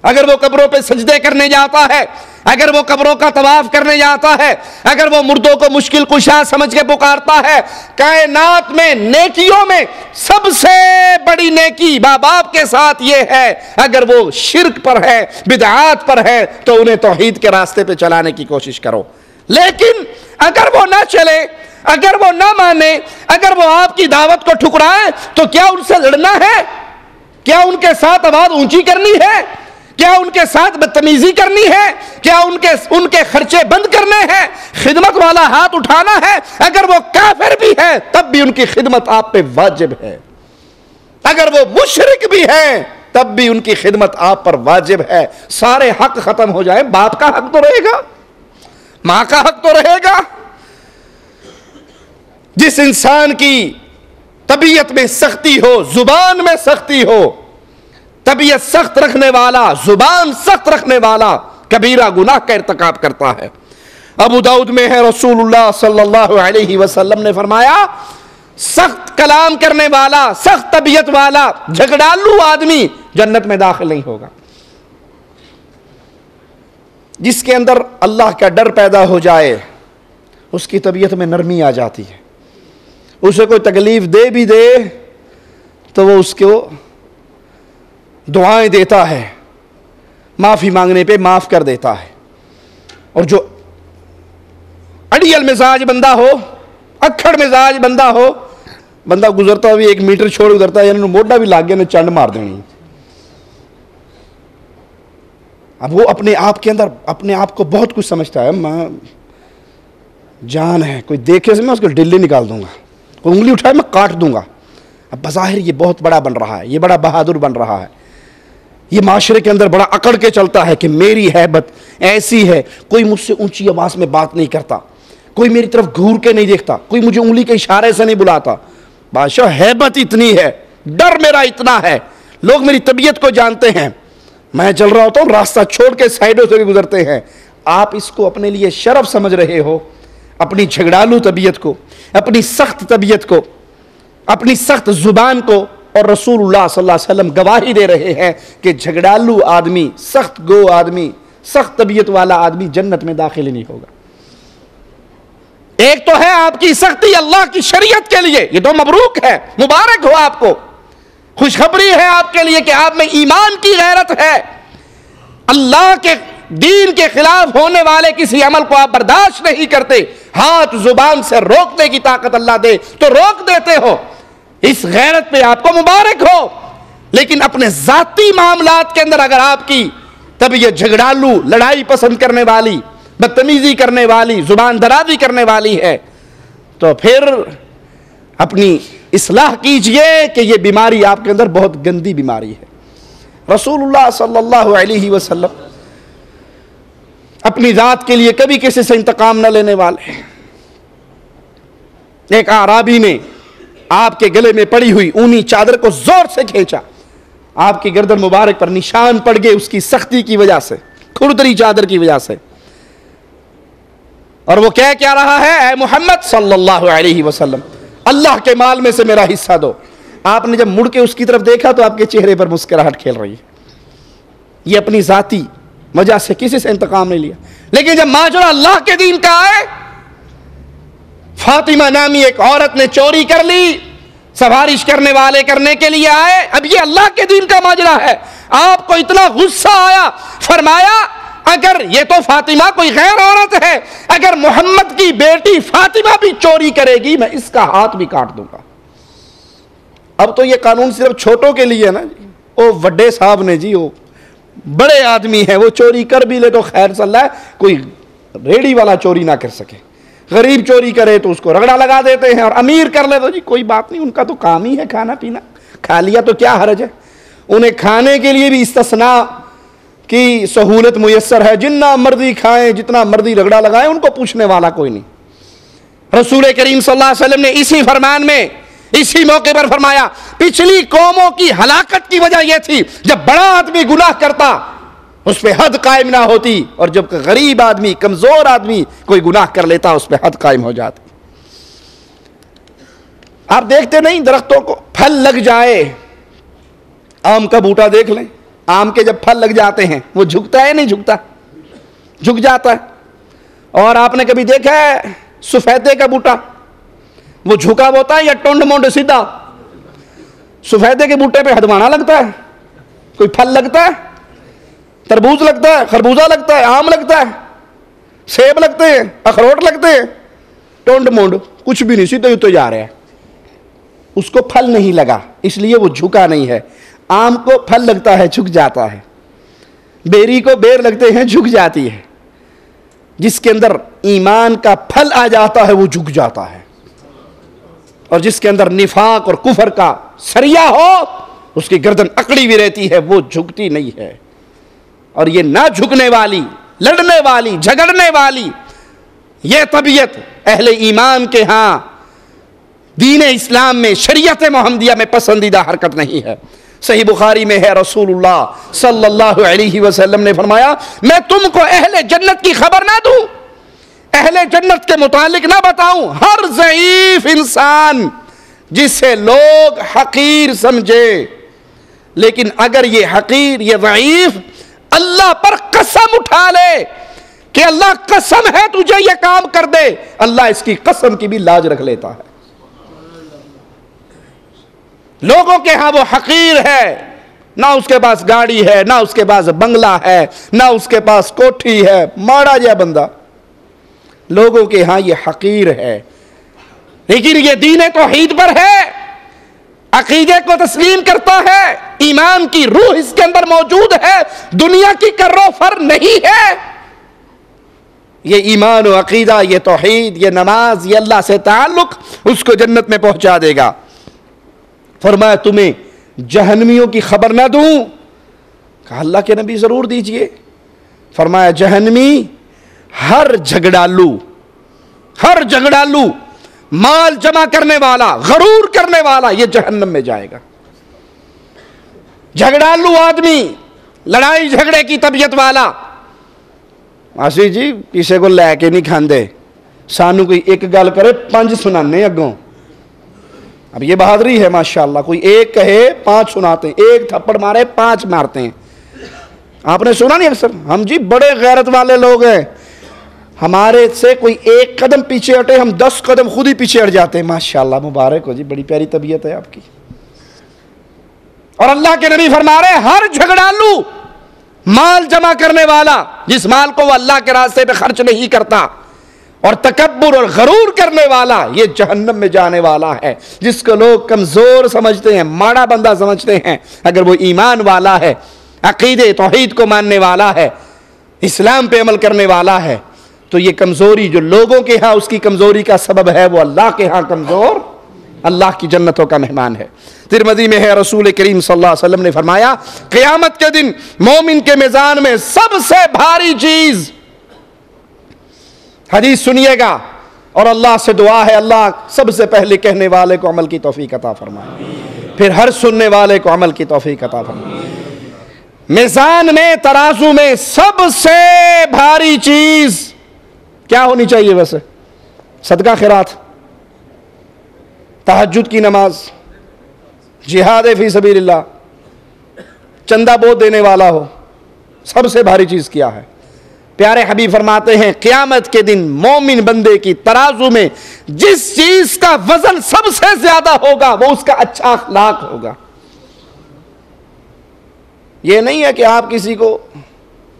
अगर वो कब्रों पे सजदे करने जाता है, अगर वो कब्रों का तवाफ करने जाता है, अगर वो मुर्दों को मुश्किल कुशा समझ के पुकारता है, कायनात में नेकियों में सबसे बड़ी नेकी मां बाप के साथ ये है। अगर वो शिर्क पर है, बिदआत पर है, तो उन्हें तौहीद के रास्ते पे चलाने की कोशिश करो। लेकिन अगर वो ना चले, अगर वो ना माने, अगर वो आपकी दावत को ठुकराए, तो क्या उनसे लड़ना है? क्या उनके साथ आवाज ऊंची करनी है? क्या उनके साथ बदतमीजी करनी है? क्या उनके खर्चे बंद करने हैं? खिदमत वाला हाथ उठाना है? अगर वो काफिर भी है तब भी उनकी खिदमत आप पे वाजिब है। अगर वो मुशरिक भी है तब भी उनकी खिदमत आप पर वाजिब है। सारे हक खत्म हो जाए, बाप का हक तो रहेगा, मां का हक तो रहेगा। जिस इंसान की तबीयत में सख्ती हो, जुबान में सख्ती हो, तबीयत सख्त रखने वाला, जुबान सख्त रखने वाला कबीरा गुनाह का इर्तिकाब करता है। अबू दाऊद में है, रसूलुल्लाह सल्लल्लाहु अलैहि वसल्लम ने फरमाया, सख्त कलाम करने वाला, सख्त तबीयत वाला, झगड़ालू आदमी जन्नत में दाखिल नहीं होगा। जिसके अंदर अल्लाह का डर पैदा हो जाए, उसकी तबीयत में नरमी आ जाती है। उसे कोई तकलीफ दे भी दे तो वो उसको दुआएं देता है, माफी मांगने पे माफ कर देता है। और जो अड़ियल मिजाज बंदा हो, अक्खड़ मिजाज बंदा हो, बंदा गुजरता हुआ 1 मीटर छोड़ गुजरता है, यानी मोढ़ा भी लाग गया ने चंड मार देनी। अब वो अपने आप के अंदर अपने आप को बहुत कुछ समझता है, मैं जान है, कोई देखे से मैं उसको डिल्ली निकाल दूंगा, कोई उंगली उठाए मैं काट दूंगा। अब बज़ाहिर ये बहुत बड़ा बन रहा है, ये बड़ा बहादुर बन रहा है, ये माशरे के अंदर बड़ा अकड़ के चलता है कि मेरी हैबत ऐसी है, कोई मुझसे ऊंची आवाज में बात नहीं करता, कोई मेरी तरफ घूर के नहीं देखता, कोई मुझे उंगली के इशारे से नहीं बुलाता। बादशाह हैबत इतनी है, डर मेरा इतना है, लोग मेरी तबीयत को जानते हैं, मैं चल रहा होता हूं रास्ता छोड़ के साइडों से भी गुजरते हैं। आप इसको अपने लिए शरफ समझ रहे हो, अपनी झगड़ालू तबीयत को, अपनी सख्त तबीयत को, अपनी सख्त जुबान को, और रसूलुल्लाह सल्लल्लाहु अलैहि वसल्लम गवाही दे रहे हैं कि झगड़ालू आदमी, सख्त गो आदमी, सख्त तबीयत वाला आदमी जन्नत में दाखिल ही नहीं होगा। एक तो है आपकी सख्ती अल्लाह की शरीयत के लिए, ये तो मबरूक है, मुबारक हो आपको, खुशखबरी है आपके लिए कि आप में ईमान की गैरत है। अल्लाह के दीन के खिलाफ होने वाले किसी अमल को आप बर्दाश्त नहीं करते, हाथ जुबान से रोकने की ताकत अल्लाह दे तो रोक देते हो, इस गैरत पे आपको मुबारक हो। लेकिन अपने जाती मामलात के अंदर अगर आपकी तबीयत झगड़ालू, लड़ाई पसंद करने वाली, बदतमीजी करने वाली, जुबान दराजी करने वाली है, तो फिर अपनी इस्लाह कीजिए कि यह बीमारी आपके अंदर बहुत गंदी बीमारी है। रसूलुल्लाह सल्लल्लाहु अलैहि वसल्लम अपनी जात के लिए कभी किसी से इंतकाम न लेने वाले। एक आराबी ने आपके गले में पड़ी हुई ऊनी चादर को जोर से खींचा, आपकी गर्दन मुबारक पर निशान पड़ गए उसकी सख्ती की वजह से, खुरदरी चादर की वजह से। और वो क्या रहा है, ऐ मोहम्मद सल्लल्लाहु अलैहि वसल्लम, अल्लाह के माल में से मेरा हिस्सा दो। आपने जब मुड़ के उसकी तरफ देखा तो आपके चेहरे पर मुस्कुराहट खेल रही है। ये अपनी जाती वजह से किसी से इंतकाम नहीं लिया। लेकिन जब माजरा अल्लाह के दीन का आए, फातिमा नामी एक औरत ने चोरी कर ली, सवारिश करने वाले करने के लिए आए, अब ये अल्लाह के दीन का माजरा है, आपको इतना गुस्सा आया, फरमाया अगर ये तो फातिमा कोई गैर औरत है, अगर मोहम्मद की बेटी फातिमा भी चोरी करेगी मैं इसका हाथ भी काट दूंगा। अब तो ये कानून सिर्फ छोटों के लिए है ना जी, वो बड़े साहब ने जी, वो बड़े आदमी है, वो चोरी कर भी ले तो खैर सल्ला है, कोई रेडी वाला चोरी ना कर सके, गरीब चोरी करे तो उसको रगड़ा लगा देते हैं, और अमीर कर ले तो जी कोई बात नहीं, उनका तो काम ही है खाना पीना, खा लिया तो क्या हर्ज है। उन्हें खाने के लिए भी इस्तिस्ना की सहूलत मुयस्सर है, जितना मर्जी खाएं, जितना मर्जी रगड़ा लगाएं, उनको पूछने वाला कोई नहीं। रसूल करीम सल्लल्लाहु अलैहि वसल्लम ने इसी फरमान में, इसी मौके पर फरमाया, पिछली कौमों की हलाकत की वजह यह थी जब बड़ा आदमी गुनाह करता उस पर हद कायम ना होती, और जब गरीब आदमी, कमजोर आदमी कोई गुनाह कर लेता उस पर हद कायम हो जाती। आप देखते नहीं दरख्तों को फल लग जाए, आम का बूटा देख लें, आम के जब फल लग जाते हैं वो झुकता है नहीं झुकता, झुक जाता है। और आपने कभी देखा है सफेदे का बूटा, वो झुका होता है या टोंड मोंड सीधा? सफेदे के बूटे पे हदवाना लगता है, कोई फल लगता है, तरबूज लगता है, खरबूजा लगता है, आम लगता है, सेब लगते हैं, अखरोट लगते हैं, टोंड मोंड कुछ भी नहीं, सीधे तो जा रहे हैं, उसको फल नहीं लगा इसलिए वो झुका नहीं है। आम को फल लगता है झुक जाता है, बेरी को बेर लगते हैं झुक जाती है। जिसके अंदर ईमान का फल आ जाता है वो झुक जाता है, और जिसके अंदर निफाक और कुफर का सरिया हो उसकी गर्दन अकड़ी भी रहती है, वो झुकती नहीं है। और ये ना झुकने वाली, लड़ने वाली, झगड़ने वाली ये तबीयत अहले ईमान के यहां दीन इस्लाम में, शरीयत मोहम्मदिया में पसंदीदा हरकत नहीं है। सही बुखारी में है, रसूलुल्लाह सल्लल्लाहु अलैहि वसल्लम ने फरमाया, मैं तुमको अहले जन्नत की खबर ना दूं, अहले जन्नत के मुतालिक ना बताऊं, हर ज़ईफ इंसान जिसे लोग हकीर समझे, लेकिन अगर ये हकीर, ये ज़ईफ अल्लाह पर कसम उठा ले कि अल्लाह कसम है तुझे ये काम कर दे, अल्लाह इसकी कसम की भी लाज रख लेता है। लोगों के यहां वो हकीर है, ना उसके पास गाड़ी है, ना उसके पास बंगला है, ना उसके पास कोठी है, माड़ा जा बंदा, लोगों के यहां ये हकीर है। लेकिन ये दीन तौहीद पर है, अकीदे को तस्लीम करता है, ईमान की रूह इसके अंदर मौजूद है, दुनिया की कर्रो फर नहीं है। ये ईमान और अकीदा, ये तौहीद, ये नमाज, ये अल्लाह से ताल्लुक उसको जन्नत में पहुंचा देगा। फरमाया तुम्हें जहन्नमियों की खबर ना दूं? कहा अल्लाह के नबी जरूर दीजिए। फरमाया जहन्नमी हर झगड़ालू माल जमा करने वाला, गरूर करने वाला, ये जहन्नम में जाएगा। झगड़ालू आदमी, लड़ाई झगड़े की तबीयत वाला, मासी जी किसी को लैके नहीं खाते, सानू कोई एक गल करे 5 सुनाने अगों। अब ये बहादुरी है माशाअल्लाह, कोई एक कहे 5 सुनाते हैं, एक थप्पड़ मारे 5 मारते हैं। आपने सुना नहीं अक्सर, हम जी बड़े गैरत वाले लोग हैं, हमारे से कोई एक कदम पीछे हटे हम 10 कदम खुद ही पीछे हट जाते हैं। माशाअल्लाह, मुबारक हो जी, बड़ी प्यारी तबीयत है आपकी। और अल्लाह के नबी फरमा रहे हर झगड़ालू माल जमा करने वाला, जिस माल को वो अल्लाह के रास्ते पे खर्च नहीं करता, और तकब्बुर और गरूर करने वाला, ये जहन्नम में जाने वाला है। जिसको लोग कमजोर समझते हैं, माड़ा बंदा समझते हैं, अगर वो ईमान वाला है, अकीदे तौहीद को मानने वाला है, इस्लाम पे अमल करने वाला है, तो ये कमजोरी जो लोगों के यहां उसकी कमजोरी का सबब है, वो अल्लाह के यहां कमजोर, अल्लाह की जन्नतों का मेहमान है। तिरमिज़ी में है, रसूल करीम सल्लल्लाहु अलैहि वसल्लम ने फरमाया क़यामत के दिन मोमिन के मीज़ान में सबसे भारी चीज, हदीस सुनिएगा और अल्लाह से दुआ है, अल्लाह सबसे पहले कहने वाले को अमल की तौफीक अता फरमाए, फिर हर सुनने वाले को अमल की तौफीक अता फरमाए। मीज़ान में, तराजू में सबसे भारी चीज क्या होनी चाहिए? वैसे सदका खैरात, तहज्जुद की नमाज, जिहाद फी सबीलिल्लाह, चंदा बोझ देने वाला हो। सबसे भारी चीज क्या है? प्यारे हबीब फरमाते हैं क़यामत के दिन मोमिन बंदे की तराजू में जिस चीज का वजन सबसे ज्यादा होगा वो उसका अच्छा अखलाक होगा। ये नहीं है कि आप किसी को,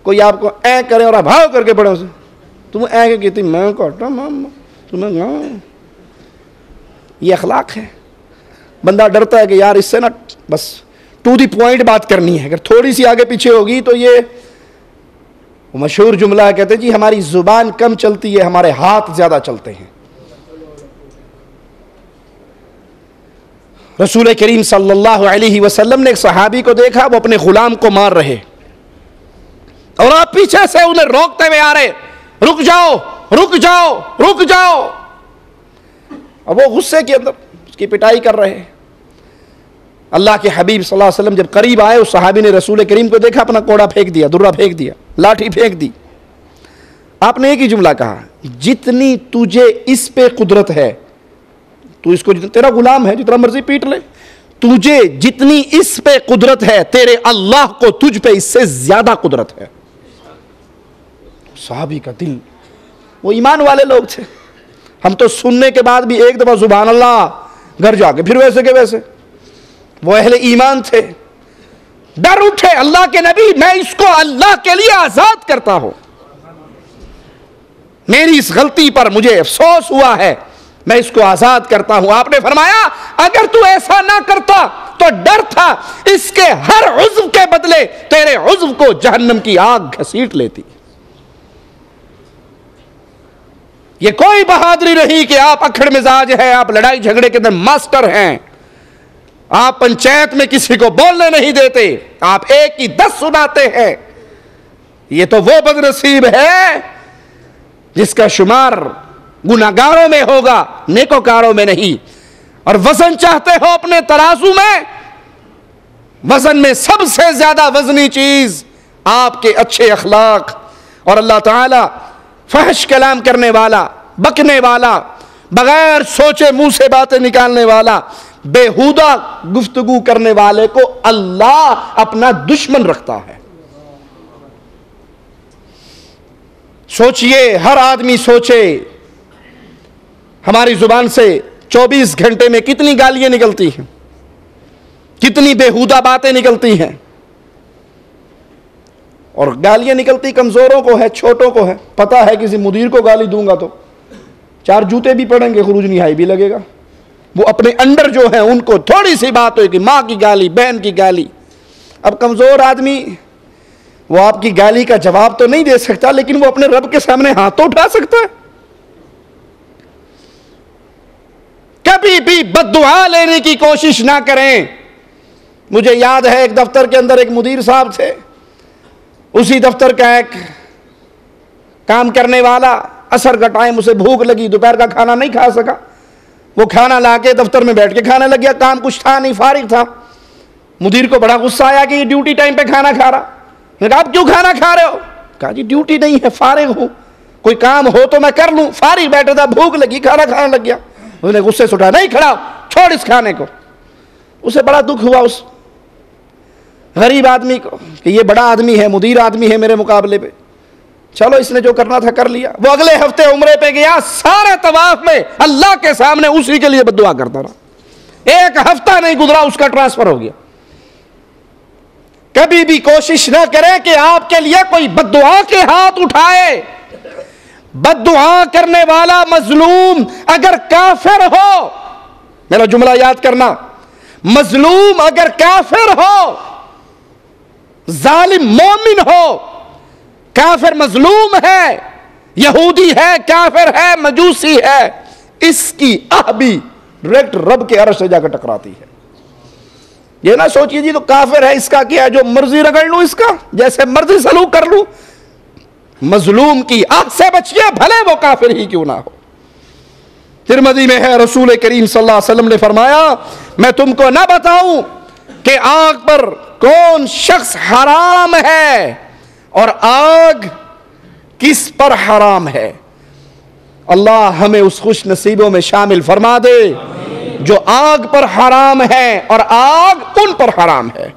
कोई आपको ऐ करे और भाव करके पड़े उसे, तुम ऐ के कहती मैं कटा तुम्हें, ये अखलाक है। बंदा डरता है कि यार इससे ना बस टू दी पॉइंट बात करनी है, अगर थोड़ी सी आगे पीछे होगी तो ये मशहूर जुमला है, कहते हैं जी हमारी जुबान कम चलती है, हमारे हाथ ज्यादा चलते हैं। रसूल करीम सल्लल्लाहु अलैहि वसल्लम ने एक सहाबी को देखा, वो अपने गुलाम को मार रहे और आप पीछे से उन्हें रोकते हुए आ रहे, रुक जाओ रुक जाओ रुक जाओ। अब वो गुस्से के अंदर उसकी पिटाई कर रहे हैं। अल्लाह के हबीब सल्लल्लाहु अलैहि वसल्लम जब करीब आए, उस सहाबी ने रसूल करीम को देखा, अपना कोड़ा फेंक दिया, दुर्रा फेंक दिया, लाठी फेंक दी। आपने एक ही जुमला कहा, जितनी तुझे इस पे कुदरत है, तू इसको, तेरा गुलाम है, जितना मर्जी पीट ले, तुझे जितनी इस पे कुदरत है, तेरे अल्लाह को तुझ पे इससे ज्यादा कुदरत है। सहाबी का दिल, वो ईमान वाले लोग थे। हम तो सुनने के बाद भी एक दफा सुभान अल्लाह, घर जाके फिर वैसे के वैसे। वो अहले ईमान थे, डर उठे, अल्लाह के नबी मैं इसको अल्लाह के लिए आजाद करता हूं, मेरी इस गलती पर मुझे अफसोस हुआ है, मैं इसको आजाद करता हूं। आपने फरमाया अगर तू ऐसा ना करता तो डर था इसके हर उज़्व के बदले तेरे उज़्व को जहन्नम की आग घसीट लेती। ये कोई बहादुरी नहीं कि आप अखड़ मिजाज है, आप लड़ाई झगड़े के अंदर मास्टर हैं, आप पंचायत में किसी को बोलने नहीं देते, आप एक ही 10 सुनाते हैं। ये तो वो बदनसीब है जिसका शुमार गुनाहगारों में होगा, नेकोकारों में नहीं। और वजन चाहते हो अपने तराजू में, वजन में सबसे ज्यादा वजनी चीज आपके अच्छे अखलाक। और अल्लाह ताला फहश कलाम करने वाला, बकने वाला, बगैर सोचे मुंह से बातें निकालने वाला, बेहुदा गुफ्तगू करने वाले को अल्लाह अपना दुश्मन रखता है। सोचिए, हर आदमी सोचे, हमारी जुबान से 24 घंटे में कितनी गालियां निकलती हैं, कितनी बेहुदा बातें निकलती हैं। और गालियां निकलती कमजोरों को है, छोटों को है। पता है किसी मुदीर को गाली दूंगा तो 4 जूते भी पड़ेंगे, खुरूज निहाई भी लगेगा। वो अपने अंडर जो है उनको थोड़ी सी बात होगी, माँ की गाली, बहन की गाली। अब कमजोर आदमी वो आपकी गाली का जवाब तो नहीं दे सकता, लेकिन वो अपने रब के सामने हाथ तो उठा सकता है। कभी भी बद्दुआ लेने की कोशिश ना करें। मुझे याद है एक दफ्तर के अंदर एक मुदीर साहब थे, उसी दफ्तर का एक काम करने वाला, असर का टाइम, उसे भूख लगी, दोपहर का खाना नहीं खा सका, वो खाना लाके दफ्तर में बैठ के खाने लग गया। काम कुछ था नहीं, फारिग था। मुदीर को बड़ा गुस्सा आया कि ये ड्यूटी टाइम पे खाना खा रहा। मैंने कहा आप क्यों खाना खा रहे हो? कहा जी ड्यूटी नहीं है, फारिग हूं, कोई काम हो तो मैं कर लूं, फारिग बैठा था, भूख लगी, खाना खाने लग गया। उसने गुस्से से उठा, नहीं खड़ा, छोड़ इस खाने को। उसे बड़ा दुख हुआ उस गरीब आदमी को कि ये बड़ा आदमी है, मुदीर आदमी है मेरे मुकाबले पे। चलो इसने जो करना था कर लिया। वो अगले हफ्ते उम्रे पे गया, सारे तवाफ में अल्लाह के सामने उसी के लिए बद्दुआ करता रहा। एक हफ्ता नहीं गुजरा, उसका ट्रांसफर हो गया। कभी भी कोशिश ना करें कि आपके लिए कोई बद्दुआ के हाथ उठाए। बद्दुआ करने वाला मजलूम अगर काफिर हो, मेरा जुमला याद करना, मजलूम अगर काफिर हो, जालिम मोमिन हो, काफिर मजलूम है, यहूदी है, काफिर है, मजूसी है, इसकी आह भी डायरेक्ट रब के अर्श से जाकर टकराती है। ये ना सोचिए जी तो काफिर है, इसका क्या, जो मर्जी रगड़ लूं, इसका जैसे मर्जी सलूक कर लूं। मजलूम की आह से बचिए, भले वो काफिर ही क्यों ना हो। तिरमिज़ी में है, रसूल करीम सल्लल्लाहु अलैहि वसल्लम ने फरमाया, मैं तुमको ना बताऊं कि आग पर कौन शख्स हराम है और आग किस पर हराम है। अल्लाह हमें उस खुश नसीबों में शामिल फरमा दे जो आग पर हराम है और आग उन पर हराम है।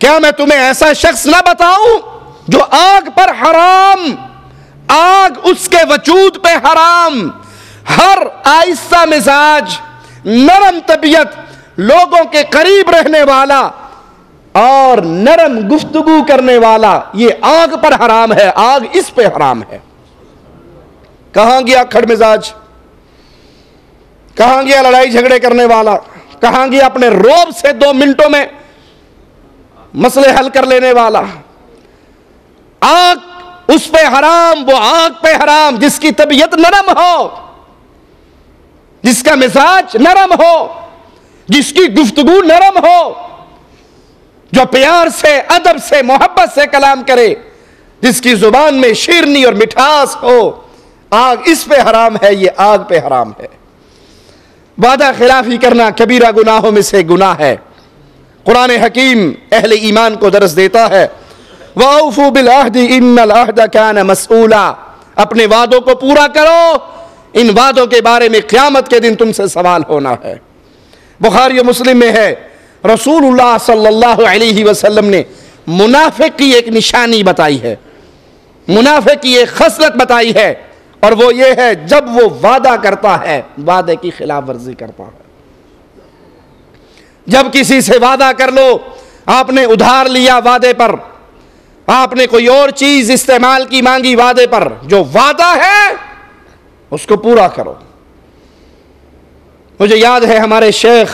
क्या मैं तुम्हें ऐसा शख्स ना बताऊं जो आग पर हराम, आग उसके वजूद पे हराम, हर आहिस्ता मिजाज, नरम तबीयत, लोगों के करीब रहने वाला और नरम गुफ्तगू करने वाला, ये आग पर हराम है, आग इस पे हराम है। कहां गया खड़ मिजाज, कहां गया लड़ाई झगड़े करने वाला, कहां गया अपने रोब से 2 मिनटों में मसले हल कर लेने वाला। आग उस पे हराम, वो आग पे हराम जिसकी तबीयत नरम हो, जिसका मिजाज नरम हो, जिसकी गुफ्तगू नरम हो, जो प्यार से, अदब से, मोहब्बत से कलाम करे, जिसकी जुबान में शीरनी और मिठास हो। आग इस पे हराम है, ये आग पे हराम है। वादा खिलाफी करना कबीरा गुनाहों में से गुनाह है। कुरान हकीम अहले ईमान को दरस देता है, वऔफू बिल अहदी इन्नल अहद कान मसऊला, अपने वादों को पूरा करो, इन वादों के बारे में क़यामत के दिन तुमसे सवाल होना है। बुखारी और मुस्लिम में है, रसूलुल्लाह सल्लल्लाहु अलैहि वसल्लम ने मुनाफिक की एक निशानी बताई है, मुनाफिक की एक खसलत बताई है, और वो ये है जब वो वादा करता है वादे की खिलाफ वर्जी करता है। जब किसी से वादा कर लो, आपने उधार लिया वादे पर, आपने कोई और चीज इस्तेमाल की मांगी वादे पर, जो वादा है उसको पूरा करो। मुझे याद है हमारे शेख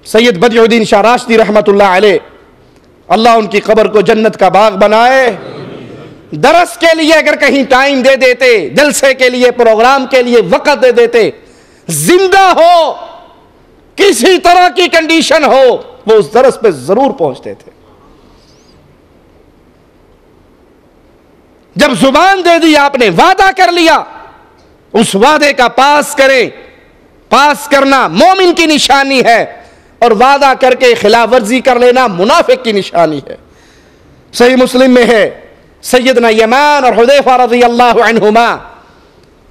सैयद बदिउद्दीन शाह राशिदी रहमतुल्लाह अलैह, अल्लाह उनकी कब्र को जन्नत का बाग बनाए, दरस के लिए अगर कहीं टाइम दे देते, जलसे के लिए, प्रोग्राम के लिए वक्त दे देते, जिंदा हो, किसी तरह की कंडीशन हो, वो उस दरस पे जरूर पहुंचते थे। जब जुबान दे दी आपने, वादा कर लिया, उस वादे का पास करें। पास करना मोमिन की निशानी है और वादा करके खिलाफ वर्जी कर लेना मुनाफिक की निशानी है। सही मुस्लिम में है, सैयदना यमान और हुदैफा रज़ियल्लाहु अन्हुमा,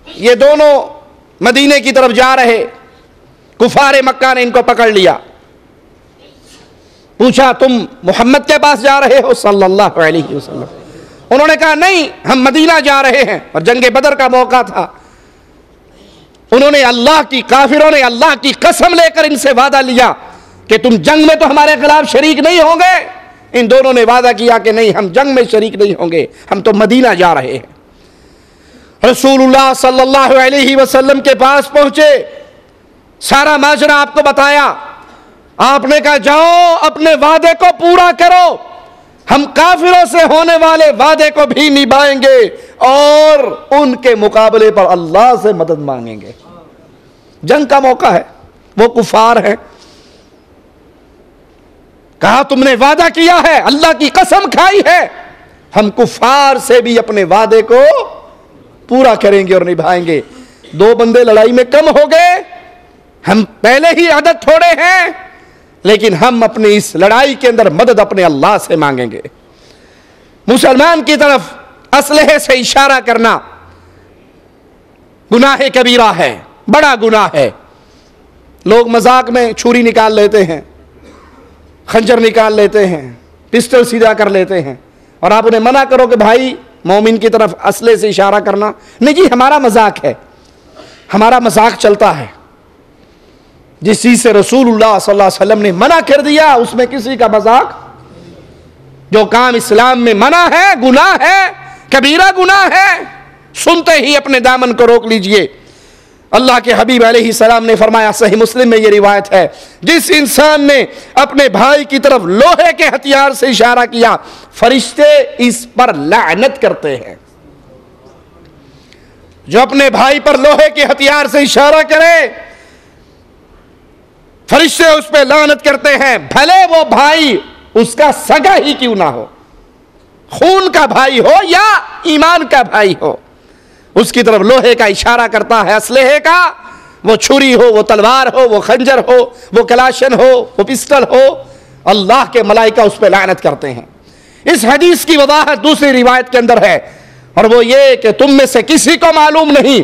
ये दोनों मदीने की तरफ जा रहे, कुफारे मक्का ने इनको पकड़ लिया, पूछा तुम मोहम्मद के पास जा रहे हो सल्लल्लाहु अलैहि वसल्लम? उन्होंने कहा नहीं, हम मदीना जा रहे हैं, और जंगे बदर का मौका था। उन्होंने अल्लाह की, काफिरों ने अल्लाह की कसम लेकर इनसे वादा लिया कि तुम जंग में तो हमारे खिलाफ शरीक नहीं होंगे। इन दोनों ने वादा किया कि नहीं, हम जंग में शरीक नहीं होंगे, हम तो मदीना जा रहे हैं। रसूलुल्लाह सल्लल्लाहु अलैहि वसल्लम के पास पहुंचे, सारा माजरा आपको बताया। आपने कहा जाओ अपने वादे को पूरा करो, हम काफिरों से होने वाले वादे को भी निभाएंगे और उनके मुकाबले पर अल्लाह से मदद मांगेंगे। जंग का मौका है, वो कुफार है। कहा तुमने वादा किया है, अल्लाह की कसम खाई है, हम कुफार से भी अपने वादे को पूरा करेंगे और निभाएंगे। दो बंदे लड़ाई में कम हो गए, हम पहले ही आदत छोड़े हैं, लेकिन हम अपनी इस लड़ाई के अंदर मदद अपने अल्लाह से मांगेंगे। मुसलमान की तरफ असलहे से इशारा करना गुनाह कबीरा है, बड़ा गुनाह है। लोग मजाक में छुरी निकाल लेते हैं, खंजर निकाल लेते हैं, पिस्टल सीधा कर लेते हैं, और आप उन्हें मना करो कि भाई मोमिन की तरफ असले से इशारा करना नहीं जी, हमारा मजाक है, हमारा मजाक चलता है। जिस चीज से रसूलुल्लाह सल्लल्लाहु अलैहि वसल्लम ने मना कर दिया उसमें किसी का मजाक। जो काम इस्लाम में मना है, गुनाह है, कबीरा गुनाह है, सुनते ही अपने दामन को रोक लीजिए। अल्लाह के हबीब अलैहिस्सलाम ने फरमाया, सही मुस्लिम में यह रिवायत है, जिस इंसान ने अपने भाई की तरफ लोहे के हथियार से इशारा किया, फरिश्ते इस पर लानत करते हैं। जो अपने भाई पर लोहे के हथियार से इशारा करे, फरिश्ते उस पर लानत करते हैं, भले वो भाई उसका सगा ही क्यों ना हो, खून का भाई हो या ईमान का भाई हो, उसकी तरफ लोहे का इशारा करता है, असलहे का, वो छुरी हो, वो तलवार हो, वो खंजर हो, वो कलाशन हो, वो पिस्टल हो, अल्लाह के मलाइका उस पर लानत करते हैं। इस हदीस की वजाहत दूसरी रिवायत के अंदर है, और वो ये कि तुम में से किसी को मालूम नहीं,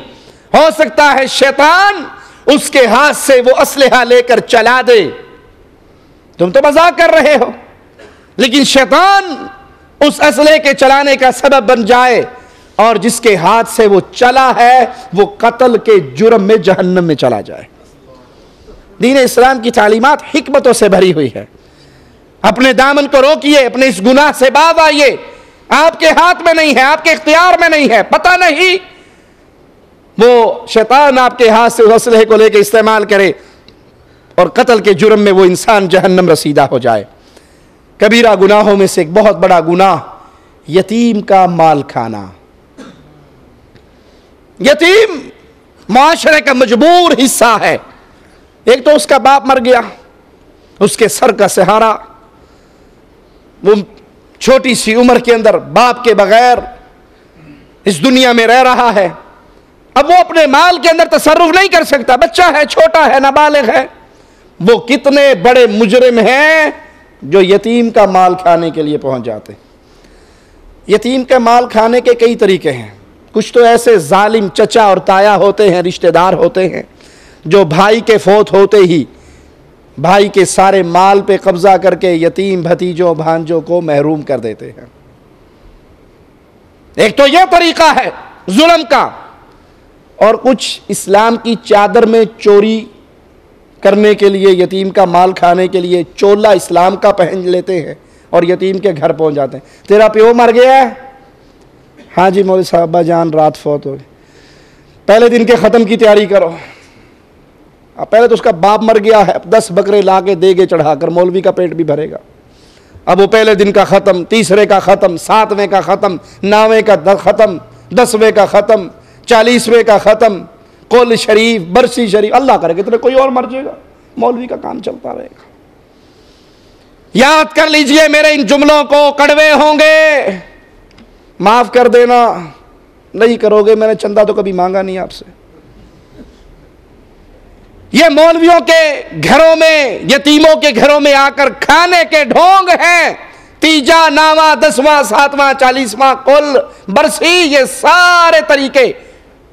हो सकता है शैतान उसके हाथ से वो असलहा लेकर चला दे। तुम तो मजाक कर रहे हो, लेकिन शैतान उस असलहे के चलाने का सबब बन जाए, और जिसके हाथ से वो चला है वो कत्ल के जुर्म में जहन्नम में चला जाए। दीन इस्लाम की तालीमात हिकमतों से भरी हुई है। अपने दामन को रोकिए, अपने इस गुनाह से बाज आइए। आपके हाथ में नहीं है, आपके इख्तियार में नहीं है, पता नहीं वो शैतान आपके हाथ से उस असलहे को लेकर इस्तेमाल करे और कत्ल के जुर्म में वो इंसान जहन्नम रसीदा हो जाए। कबीरा गुनाहों में से एक बहुत बड़ा गुनाह यतीम का माल खाना। यतीम माशरे का मजबूर हिस्सा है। एक तो उसका बाप मर गया, उसके सर का सहारा, वो छोटी सी उम्र के अंदर बाप के बगैर इस दुनिया में रह रहा है। अब वो अपने माल के अंदर तसर्रुफ नहीं कर सकता, बच्चा है, छोटा है, नाबालिग है। वो कितने बड़े मुजरिम हैं जो यतीम का माल खाने के लिए पहुंच जाते। यतीम का माल खाने के कई तरीके हैं। कुछ तो ऐसे जालिम चचा और ताया होते हैं, रिश्तेदार होते हैं, जो भाई के फौत होते ही भाई के सारे माल पे कब्जा करके यतीम भतीजों भांजों को महरूम कर देते हैं। एक तो यह तरीका है जुल्म का, और कुछ इस्लाम की चादर में चोरी करने के लिए, यतीम का माल खाने के लिए चोला इस्लाम का पहन लेते हैं और यतीम के घर पहुंच जाते हैं। तेरा प्यो मर गया है? हाँ जी मौलवी साहब जान रात फौत हो गई। पहले दिन के ख़त्म की तैयारी करो। अब पहले तो उसका बाप मर गया है, 10 बकरे ला के देगे चढ़ाकर मौलवी का पेट भी भरेगा। अब वो पहले दिन का ख़त्म, तीसरे का ख़त्म, 7वें का ख़त्म, 9वें का ख़त्म, 10वें का ख़त्म, 40वें का ख़त्म, कुल शरीफ, बरसी शरीफ, अल्लाह करे कितने कोई और मर जाएगा, मौलवी का काम चलता रहेगा। याद कर लीजिए मेरे इन जुमलों को, कड़वे होंगे, माफ कर देना, नहीं करोगे, मैंने चंदा तो कभी मांगा नहीं आपसे। ये मौलवियों के घरों में, यतीमों के घरों में आकर खाने के ढोंग हैं। तीजा, नावा, 10वां, 7वां, 40वां, कुल, बरसी, ये सारे तरीके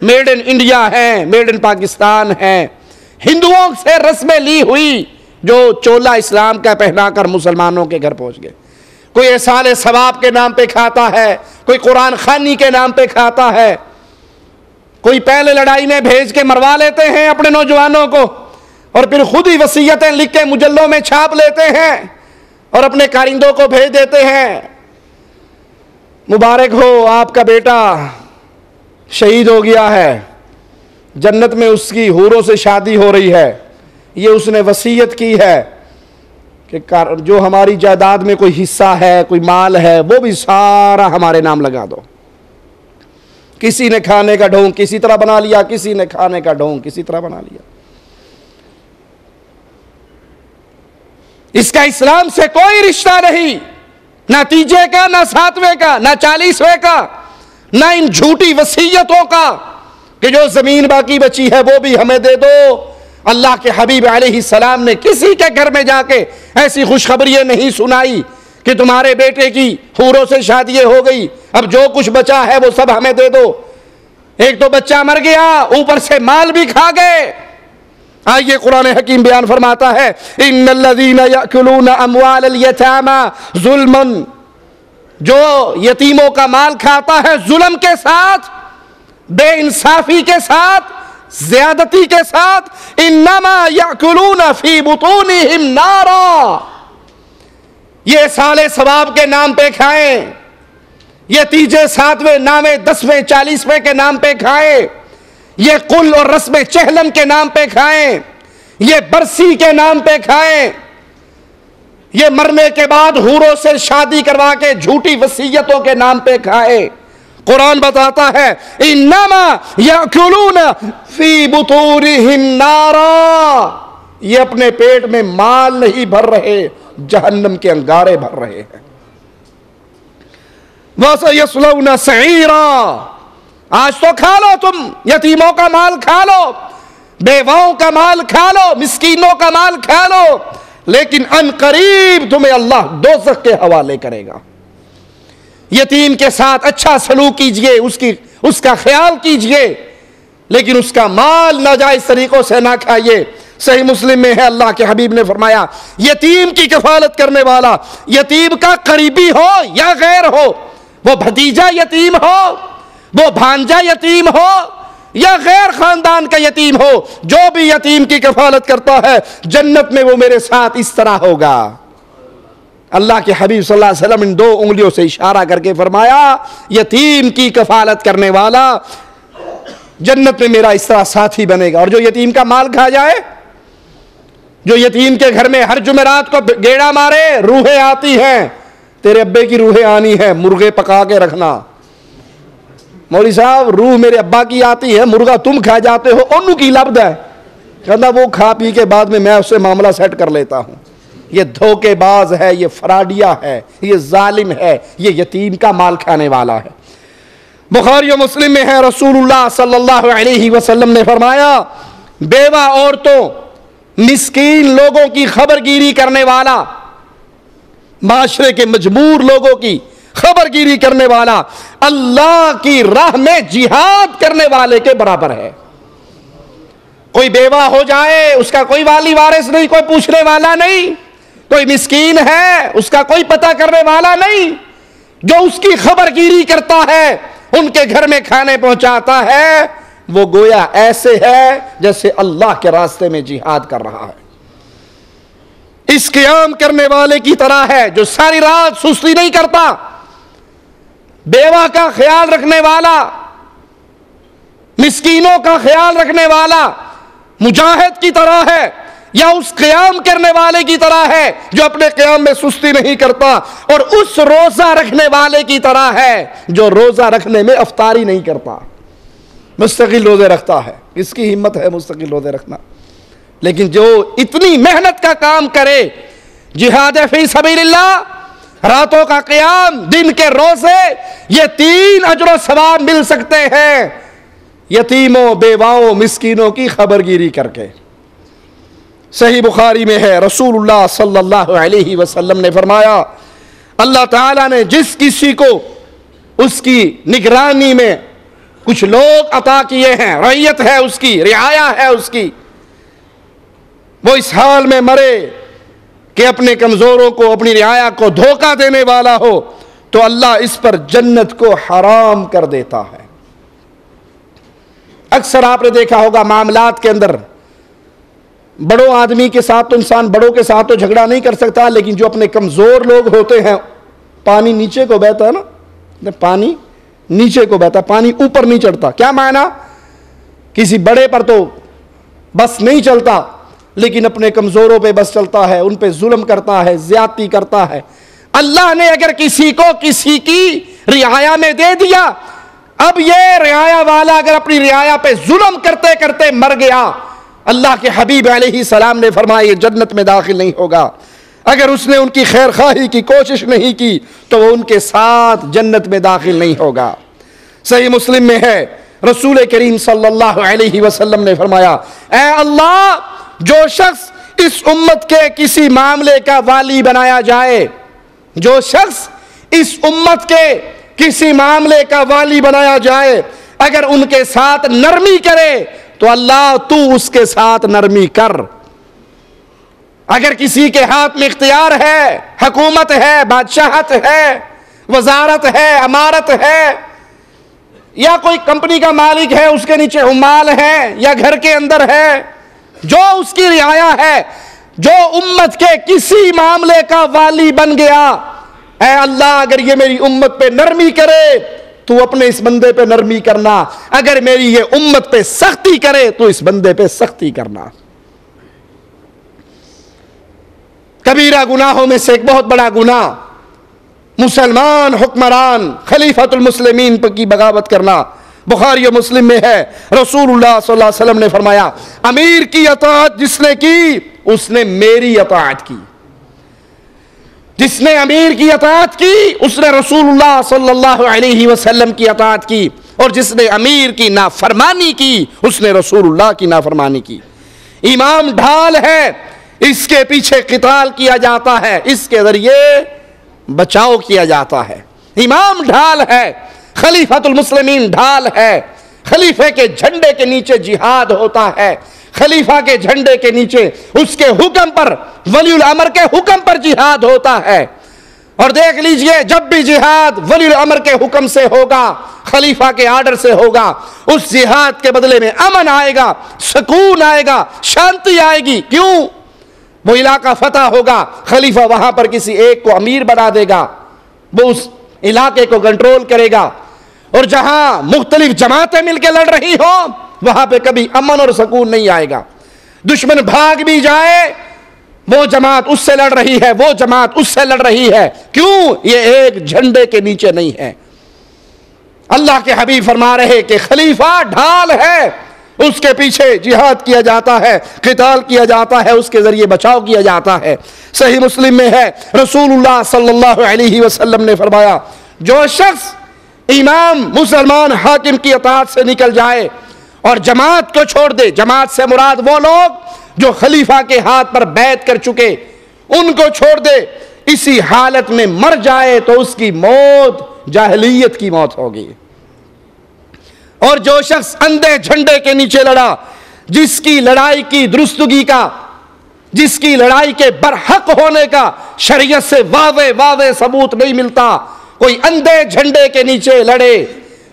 मेड इन इंडिया हैं, मेड इन पाकिस्तान हैं। हिंदुओं से रस्में ली हुई जो चोला इस्लाम का पहनाकर मुसलमानों के घर पहुंच गए। कोई एहसान सवाब के नाम पे खाता है, कोई कुरान खानी के नाम पे खाता है, कोई पहले लड़ाई में भेज के मरवा लेते हैं अपने नौजवानों को, और फिर खुद ही वसीयतें लिख के मुजल्लों में छाप लेते हैं और अपने कारिंदों को भेज देते हैं, मुबारक हो आपका बेटा शहीद हो गया है, जन्नत में उसकी हूरों से शादी हो रही है, ये उसने वसीयत की है कि जो हमारी जायदाद में कोई हिस्सा है, कोई माल है, वो भी सारा हमारे नाम लगा दो। किसी ने खाने का ढोंग किसी तरह बना लिया, किसी ने खाने का ढोंग किसी तरह बना लिया। इसका इस्लाम से कोई रिश्ता नहीं, ना तीजे का, ना सातवें का, ना 40वें का, ना इन झूठी वसीयतों का कि जो जमीन बाकी बची है वो भी हमें दे दो। अल्लाह के हबीब अलैहिस्सलाम ने किसी के घर में जाके ऐसी खुशखबरी नहीं सुनाई कि तुम्हारे बेटे की हूरों से शादी हो गई, अब जो कुछ बचा है वो सब हमें दे दो। एक तो बच्चा मर गया, ऊपर से माल भी खा गए। आइए कुरान हकीम बयान फरमाता है, इन्नल्लज़ीना याकुलूना अम्वालल यतामा जुल्मन, जो यतीमों का माल खाता है जुल्म के साथ, बेइंसाफी के साथ, ज्यादती के साथ, इन्नमा याकुलूना फी बुतूनिहिम नारा, ये साले सवाब के नाम पे खाएं, ये तीजे सातवें नामे 10वें 40वें के नाम पे खाएं, ये कुल और रस्म चहलम के नाम पे खाएं, ये बरसी के नाम पे खाएं, ये मरने के बाद हूरों से शादी करवा के झूठी वसीयतों के नाम पे खाएं। कुरान बताता है, इन्नमा याकुलूना फी बुतूनिहिम नारा, ये अपने पेट में माल नहीं भर रहे, जहन्नम के अंगारे भर रहे हैं। वसयस्लौना सईरा, आज तो खा लो तुम, यतीमों का माल खा लो, बेवाओं का माल खा लो, मिस्कीनों का माल खा लो, लेकिन अनकरीब तुम्हें अल्लाह दोज़ख के हवाले करेगा। यतीम के साथ अच्छा सलूक कीजिए, उसका ख्याल कीजिए, लेकिन उसका माल नाजायज तरीकों से ना खाइए। सही मुस्लिम में है, अल्लाह के हबीब ने फरमाया, यतीम की कफालत करने वाला, यतीम का करीबी हो या गैर हो, वो भतीजा यतीम हो, वो भांजा यतीम हो या गैर खानदान का यतीम हो, जो भी यतीम की कफालत करता है जन्नत में वो मेरे साथ इस तरह होगा। अल्लाह के हबीब सल्लल्लाहु अलैहि वसल्लम इन 2 उंगलियों से इशारा करके फरमाया, यतीम की कफालत करने वाला जन्नत में मेरा इस तरह साथी बनेगा। और जो यतीम का माल खा जाए, जो यतीम के घर में हर जुमेरात को गेड़ा मारे, रूहें आती हैं, तेरे अब्बे की रूहें आनी है, मुर्गे पका के रखना। मौली साहब, रूह मेरे अब्बा की आती है, मुर्गा तुम खा जाते हो, ओनू की लब्द है, कहता वो खा पी के बाद में मैं उससे मामला सेट कर लेता हूं। ये धोखेबाज है, ये फराडिया है, ये जालिम है, ये यतीम का माल खाने वाला है। बुखारी और मुस्लिम में है, रसूलुल्लाह सल्लल्लाहु अलैहि वसल्लम ने फरमाया, बेवा औरतों, मिस्कीन लोगों की खबरगिरी करने वाला, माशरे के मजबूर लोगों की खबरगिरी करने वाला, अल्लाह की राह में जिहाद करने वाले के बराबर है। कोई बेवा हो जाए, उसका कोई वाली वारिस नहीं, कोई पूछने वाला नहीं, कोई मिस्कीन है, उसका कोई पता करने वाला नहीं, जो उसकी खबरगिरी करता है, उनके घर में खाने पहुंचाता है, वो गोया ऐसे है जैसे अल्लाह के रास्ते में जिहाद कर रहा है। इस क़याम करने वाले की तरह है जो सारी रात सुस्ती नहीं करता, बेवा का ख्याल रखने वाला, मिस्कीनों का ख्याल रखने वाला मुजाहिद की तरह है, या उस क़याम करने वाले की तरह है जो अपने क़याम में सुस्ती नहीं करता, और उस रोजा रखने वाले की तरह है जो रोजा रखने में अफ्तारी नहीं करता, मुस्तकिल रोजे रखता है। इसकी हिम्मत है मुस्तकिल रोजे रखना। लेकिन जो इतनी मेहनत का काम करे, जिहाद फी सबीलिल्लाह, रातों का क़याम, दिन के रोजे, ये 3 अजर सवाब मिल सकते हैं यतीमों, बेवाओं, मिस्कीनों की खबरगिरी करके। सही बुखारी में है, रसूलुल्लाह सल्लल्लाहु अलैहि वसल्लम ने फरमाया, अल्लाह ताला ने जिस किसी को उसकी निगरानी में कुछ लोग अता किए हैं, रैयत है उसकी, रियाया है उसकी, वो इस हाल में मरे कि अपने कमजोरों को, अपनी रियाया को धोखा देने वाला हो, तो अल्लाह इस पर जन्नत को हराम कर देता है। अक्सर आपने देखा होगा मामलात के अंदर, बड़ों आदमी के साथ तो इंसान बड़ों के साथ तो झगड़ा नहीं कर सकता, लेकिन जो अपने कमजोर लोग होते हैं, पानी नीचे को बहता है ना, पानी नीचे को बहता, पानी ऊपर नहीं चढ़ता। क्या मायना? किसी बड़े पर तो बस नहीं चलता, लेकिन अपने कमजोरों पे बस चलता है, उन पे जुल्म करता है, ज्यादती करता है। अल्लाह ने अगर किसी को किसी की रियाया में दे दिया, अब ये रियाया वाला अगर अपनी रियाया पे जुल्म करते करते मर गया, अल्लाह के हबीब अलैहिस्सलाम ने फरमाया ये जन्नत में दाखिल नहीं होगा। अगर उसने उनकी खैर खाही की कोशिश नहीं की तो वो उनके साथ जन्नत में दाखिल नहीं होगा। सही मुस्लिम में है, रसूल करीम सल्लल्लाहु अलैहि वसल्लम ने फरमाया, ऐ अल्लाह, जो शख्स इस उम्मत के किसी मामले का वाली बनाया जाए, जो शख्स इस उम्मत के किसी मामले का वाली बनाया जाए, अगर उनके साथ नरमी करे तो अल्लाह तू उसके साथ नरमी कर। अगर किसी के हाथ में इख्तियार है, हुकूमत है, बादशाहत है, वजारत है, अमारत है, या कोई कंपनी का मालिक है, उसके नीचे उम्माल है, या घर के अंदर है, जो उसकी रियाया है, जो उम्मत के किसी मामले का वाली बन गया, ऐ अल्लाह, अगर ये मेरी उम्मत पे नरमी करे तू अपने इस बंदे पे नरमी करना, अगर मेरी ये उम्मत पे सख्ती करे तो इस बंदे पे सख्ती करना। कबीरा गुनाहों में से एक बहुत बड़ा गुनाह मुसलमान हुक्मरान खलीफतुल मुस्लिमीन की बगावत करना। बुखारी और मुस्लिम में है, रसूलुल्लाह सल्लल्लाहु अलैहि वसल्लम ने फरमाया, अमीर की अताअत जिसने की उसने मेरी अताअत की। जिसने अमीर की अताअत की उसने रसूलुल्लाह सल्लल्लाहु अलैहि वसल्लम की अताअत की, और जिसने अमीर की नाफरमानी की उसने रसूलुल्लाह की नाफरमानी की। इमाम ढाल है, इसके पीछे क़िताल किया जाता है, इसके जरिए बचाव किया जाता है। इमाम ढाल है, खलीफतुल मुस्लिमीन ढाल है, खलीफे के झंडे के नीचे जिहाद होता है, खलीफा के झंडे के नीचे उसके हुक्म पर, वलीउल अमर के हुक्म पर जिहाद होता है। और देख लीजिए, जब भी जिहाद वलीउल अमर के हुक्म से होगा, खलीफा के आर्डर से होगा, उस जिहाद के बदले में अमन आएगा, सुकून आएगा, शांति आएगी। क्यों? वो इलाका फतह होगा, खलीफा वहां पर किसी एक को अमीर बना देगा, वो उस इलाके को कंट्रोल करेगा। और जहां मुख्तलिफ जमातें मिलकर लड़ रही हो वहां पे कभी अमन और सुकून नहीं आएगा। दुश्मन भाग भी जाए, वो जमात उससे लड़ रही है, वो जमात उससे लड़ रही है। क्यों? ये एक झंडे के नीचे नहीं है। अल्लाह के हबीब फरमा रहे कि खलीफा ढाल है, उसके पीछे जिहाद किया जाता है, क़िताल किया जाता है, उसके जरिए बचाव किया जाता है। सही मुस्लिम में है, रसूलुल्लाह सल्लल्लाहु अलैहि वसल्लम ने फरमाया, जो शख्स इमाम मुसलमान हाकिम की अताअत से निकल जाए और जमात को छोड़ दे, जमात से मुराद वो लोग जो खलीफा के हाथ पर बैत कर चुके, उनको छोड़ दे, इसी हालत में मर जाए तो उसकी मौत जाहिलियत की मौत होगी। और जो शख्स अंधे झंडे के नीचे लड़ा, जिसकी लड़ाई की दुरुस्तगी का, जिसकी लड़ाई के बरहक होने का शरीयत से वावे सबूत नहीं मिलता, कोई अंधे झंडे के नीचे लड़े,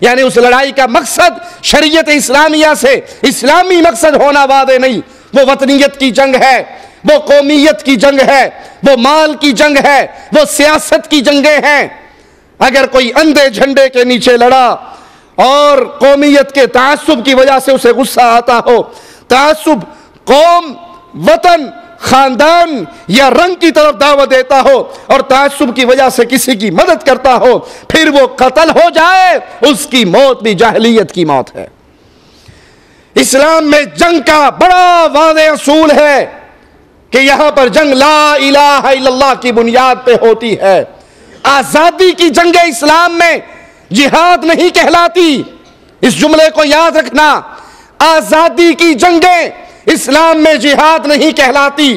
यानी उस लड़ाई का मकसद शरीयत इस्लामिया से इस्लामी मकसद होना वादे नहीं, वो वतनियत की जंग है, वो कौमियत की जंग है, वो माल की जंग है, वो सियासत की जंगें हैं। अगर कोई अंधे झंडे के नीचे लड़ा और कौमियत के तासुब की वजह से उसे गुस्सा आता हो, तासुब कौम, वतन, खानदान या रंग की तरफ दावत देता हो और तासुब की वजह से किसी की मदद करता हो, फिर वो कत्ल हो जाए, उसकी मौत भी जाहिलियत की मौत है। इस्लाम में जंग का बड़ा वाज़ेह असूल है कि यहां पर जंग ला इलाहा इल्लल्लाह की बुनियाद पे होती है। आजादी की जंग इस्लाम में जिहाद नहीं कहलाती, इस जुमले को याद रखना। आजादी की जंगें इस्लाम में जिहाद नहीं कहलाती,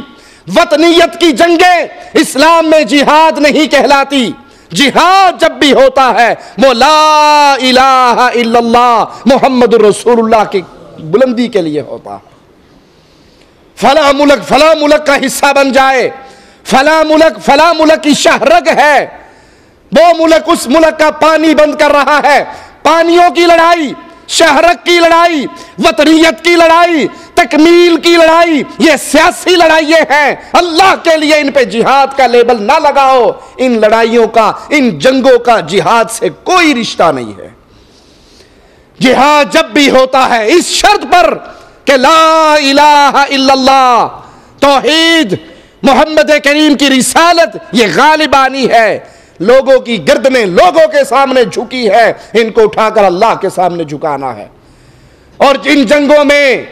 वतनियत की जंगें इस्लाम में जिहाद नहीं कहलाती। जिहाद जब भी होता है वो ला इलाहा इल्लल्लाह मुहम्मदुर रसूलुल्लाह की बुलंदी के लिए होता है। फला मुल्क का हिस्सा बन जाए, फला मुल्क की शहरग है, वो मुल्क उस मुल्क का पानी बंद कर रहा है। पानियों की लड़ाई, शहरक की लड़ाई, वतनियत की लड़ाई, तकमील की लड़ाई, ये सियासी लड़ाइयां हैं। अल्लाह के लिए इन पे जिहाद का लेबल ना लगाओ। इन लड़ाइयों का, इन जंगों का जिहाद से कोई रिश्ता नहीं है। जिहाद जब भी होता है इस शर्त पर कि ला इलाहा इल्लल्लाह, तौहीद, मोहम्मद करीम की रिसालत ये गालिबानी है। लोगों की गर्दनें लोगों के सामने झुकी है, इनको उठाकर अल्लाह के सामने झुकाना है। और इन जंगों में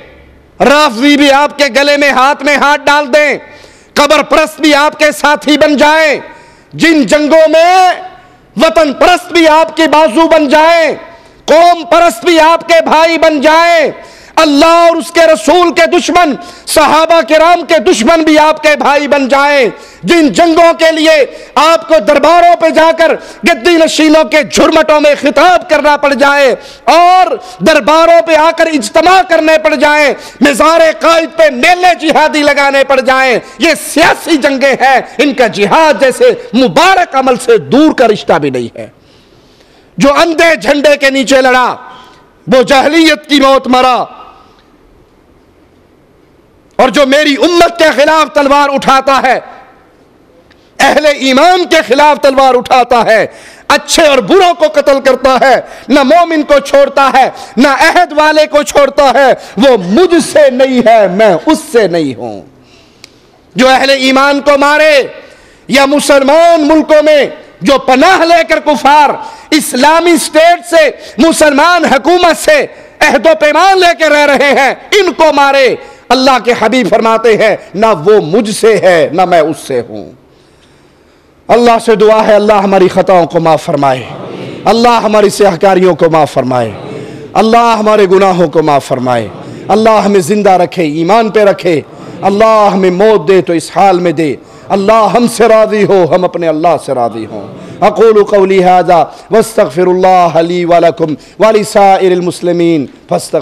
राफजी भी आपके गले में हाथ डाल दें, कब्र परस्त भी आपके साथी बन जाए, जिन जंगों में वतन परस्त भी आपके बाजू बन जाए, कौम परस्त भी आपके भाई बन जाए, अल्लाह और उसके रसूल के दुश्मन, सहाबा किराम के दुश्मन भी आपके भाई बन जाएं, जिन जंगों के लिए आपको दरबारों पे जाकर गद्दी नशीनों के झुरमटों में खिताब करना पड़ जाए और दरबारों पे आकर इज्तिमा करने पड़ जाए, मिज़ार कायद पे मेले जिहादी लगाने पड़ जाए, ये सियासी जंगें हैं, इनका जिहाद जैसे मुबारक अमल से दूर का रिश्ता भी नहीं है। जो अंधे झंडे के नीचे लड़ा वो जहलियत की मौत मरा, और जो मेरी उम्मत के खिलाफ तलवार उठाता है, अहले ईमान के खिलाफ तलवार उठाता है, अच्छे और बुरों को कत्ल करता है, न मोमिन को छोड़ता है न अहद वाले को छोड़ता है, वो मुझसे नहीं है, मैं उससे नहीं हूं। जो अहले ईमान को मारे या मुसलमान मुल्कों में जो पनाह लेकर कुफार इस्लामी स्टेट से, मुसलमान हुकूमत से अहदो पैमान लेकर रह रहे हैं, इनको मारे, अल्लाह के हबीब फरमाते हैं ना वो मुझसे है ना मैं उससे हूं। अल्लाह से दुआ है अल्लाह हमारी खताओं को माफ फरमाए, अल्लाह हमारी सियाहकारियों को माफ फरमाए, अल्लाह हमारे गुनाहों को माफ फरमाए, अल्लाह हमें जिंदा रखे, ईमान पे रखे, अल्लाह हमें मौत दे तो इस हाल में दे, अल्लाह हमसे राजी हो, हम अपने अल्लाह से राजी हों। अक़ूलु क़ौली हाज़ा वस्तग़फ़िरुल्लाह ली व लकुम व लिसाइरिल मुस्लिमीन फस्तग़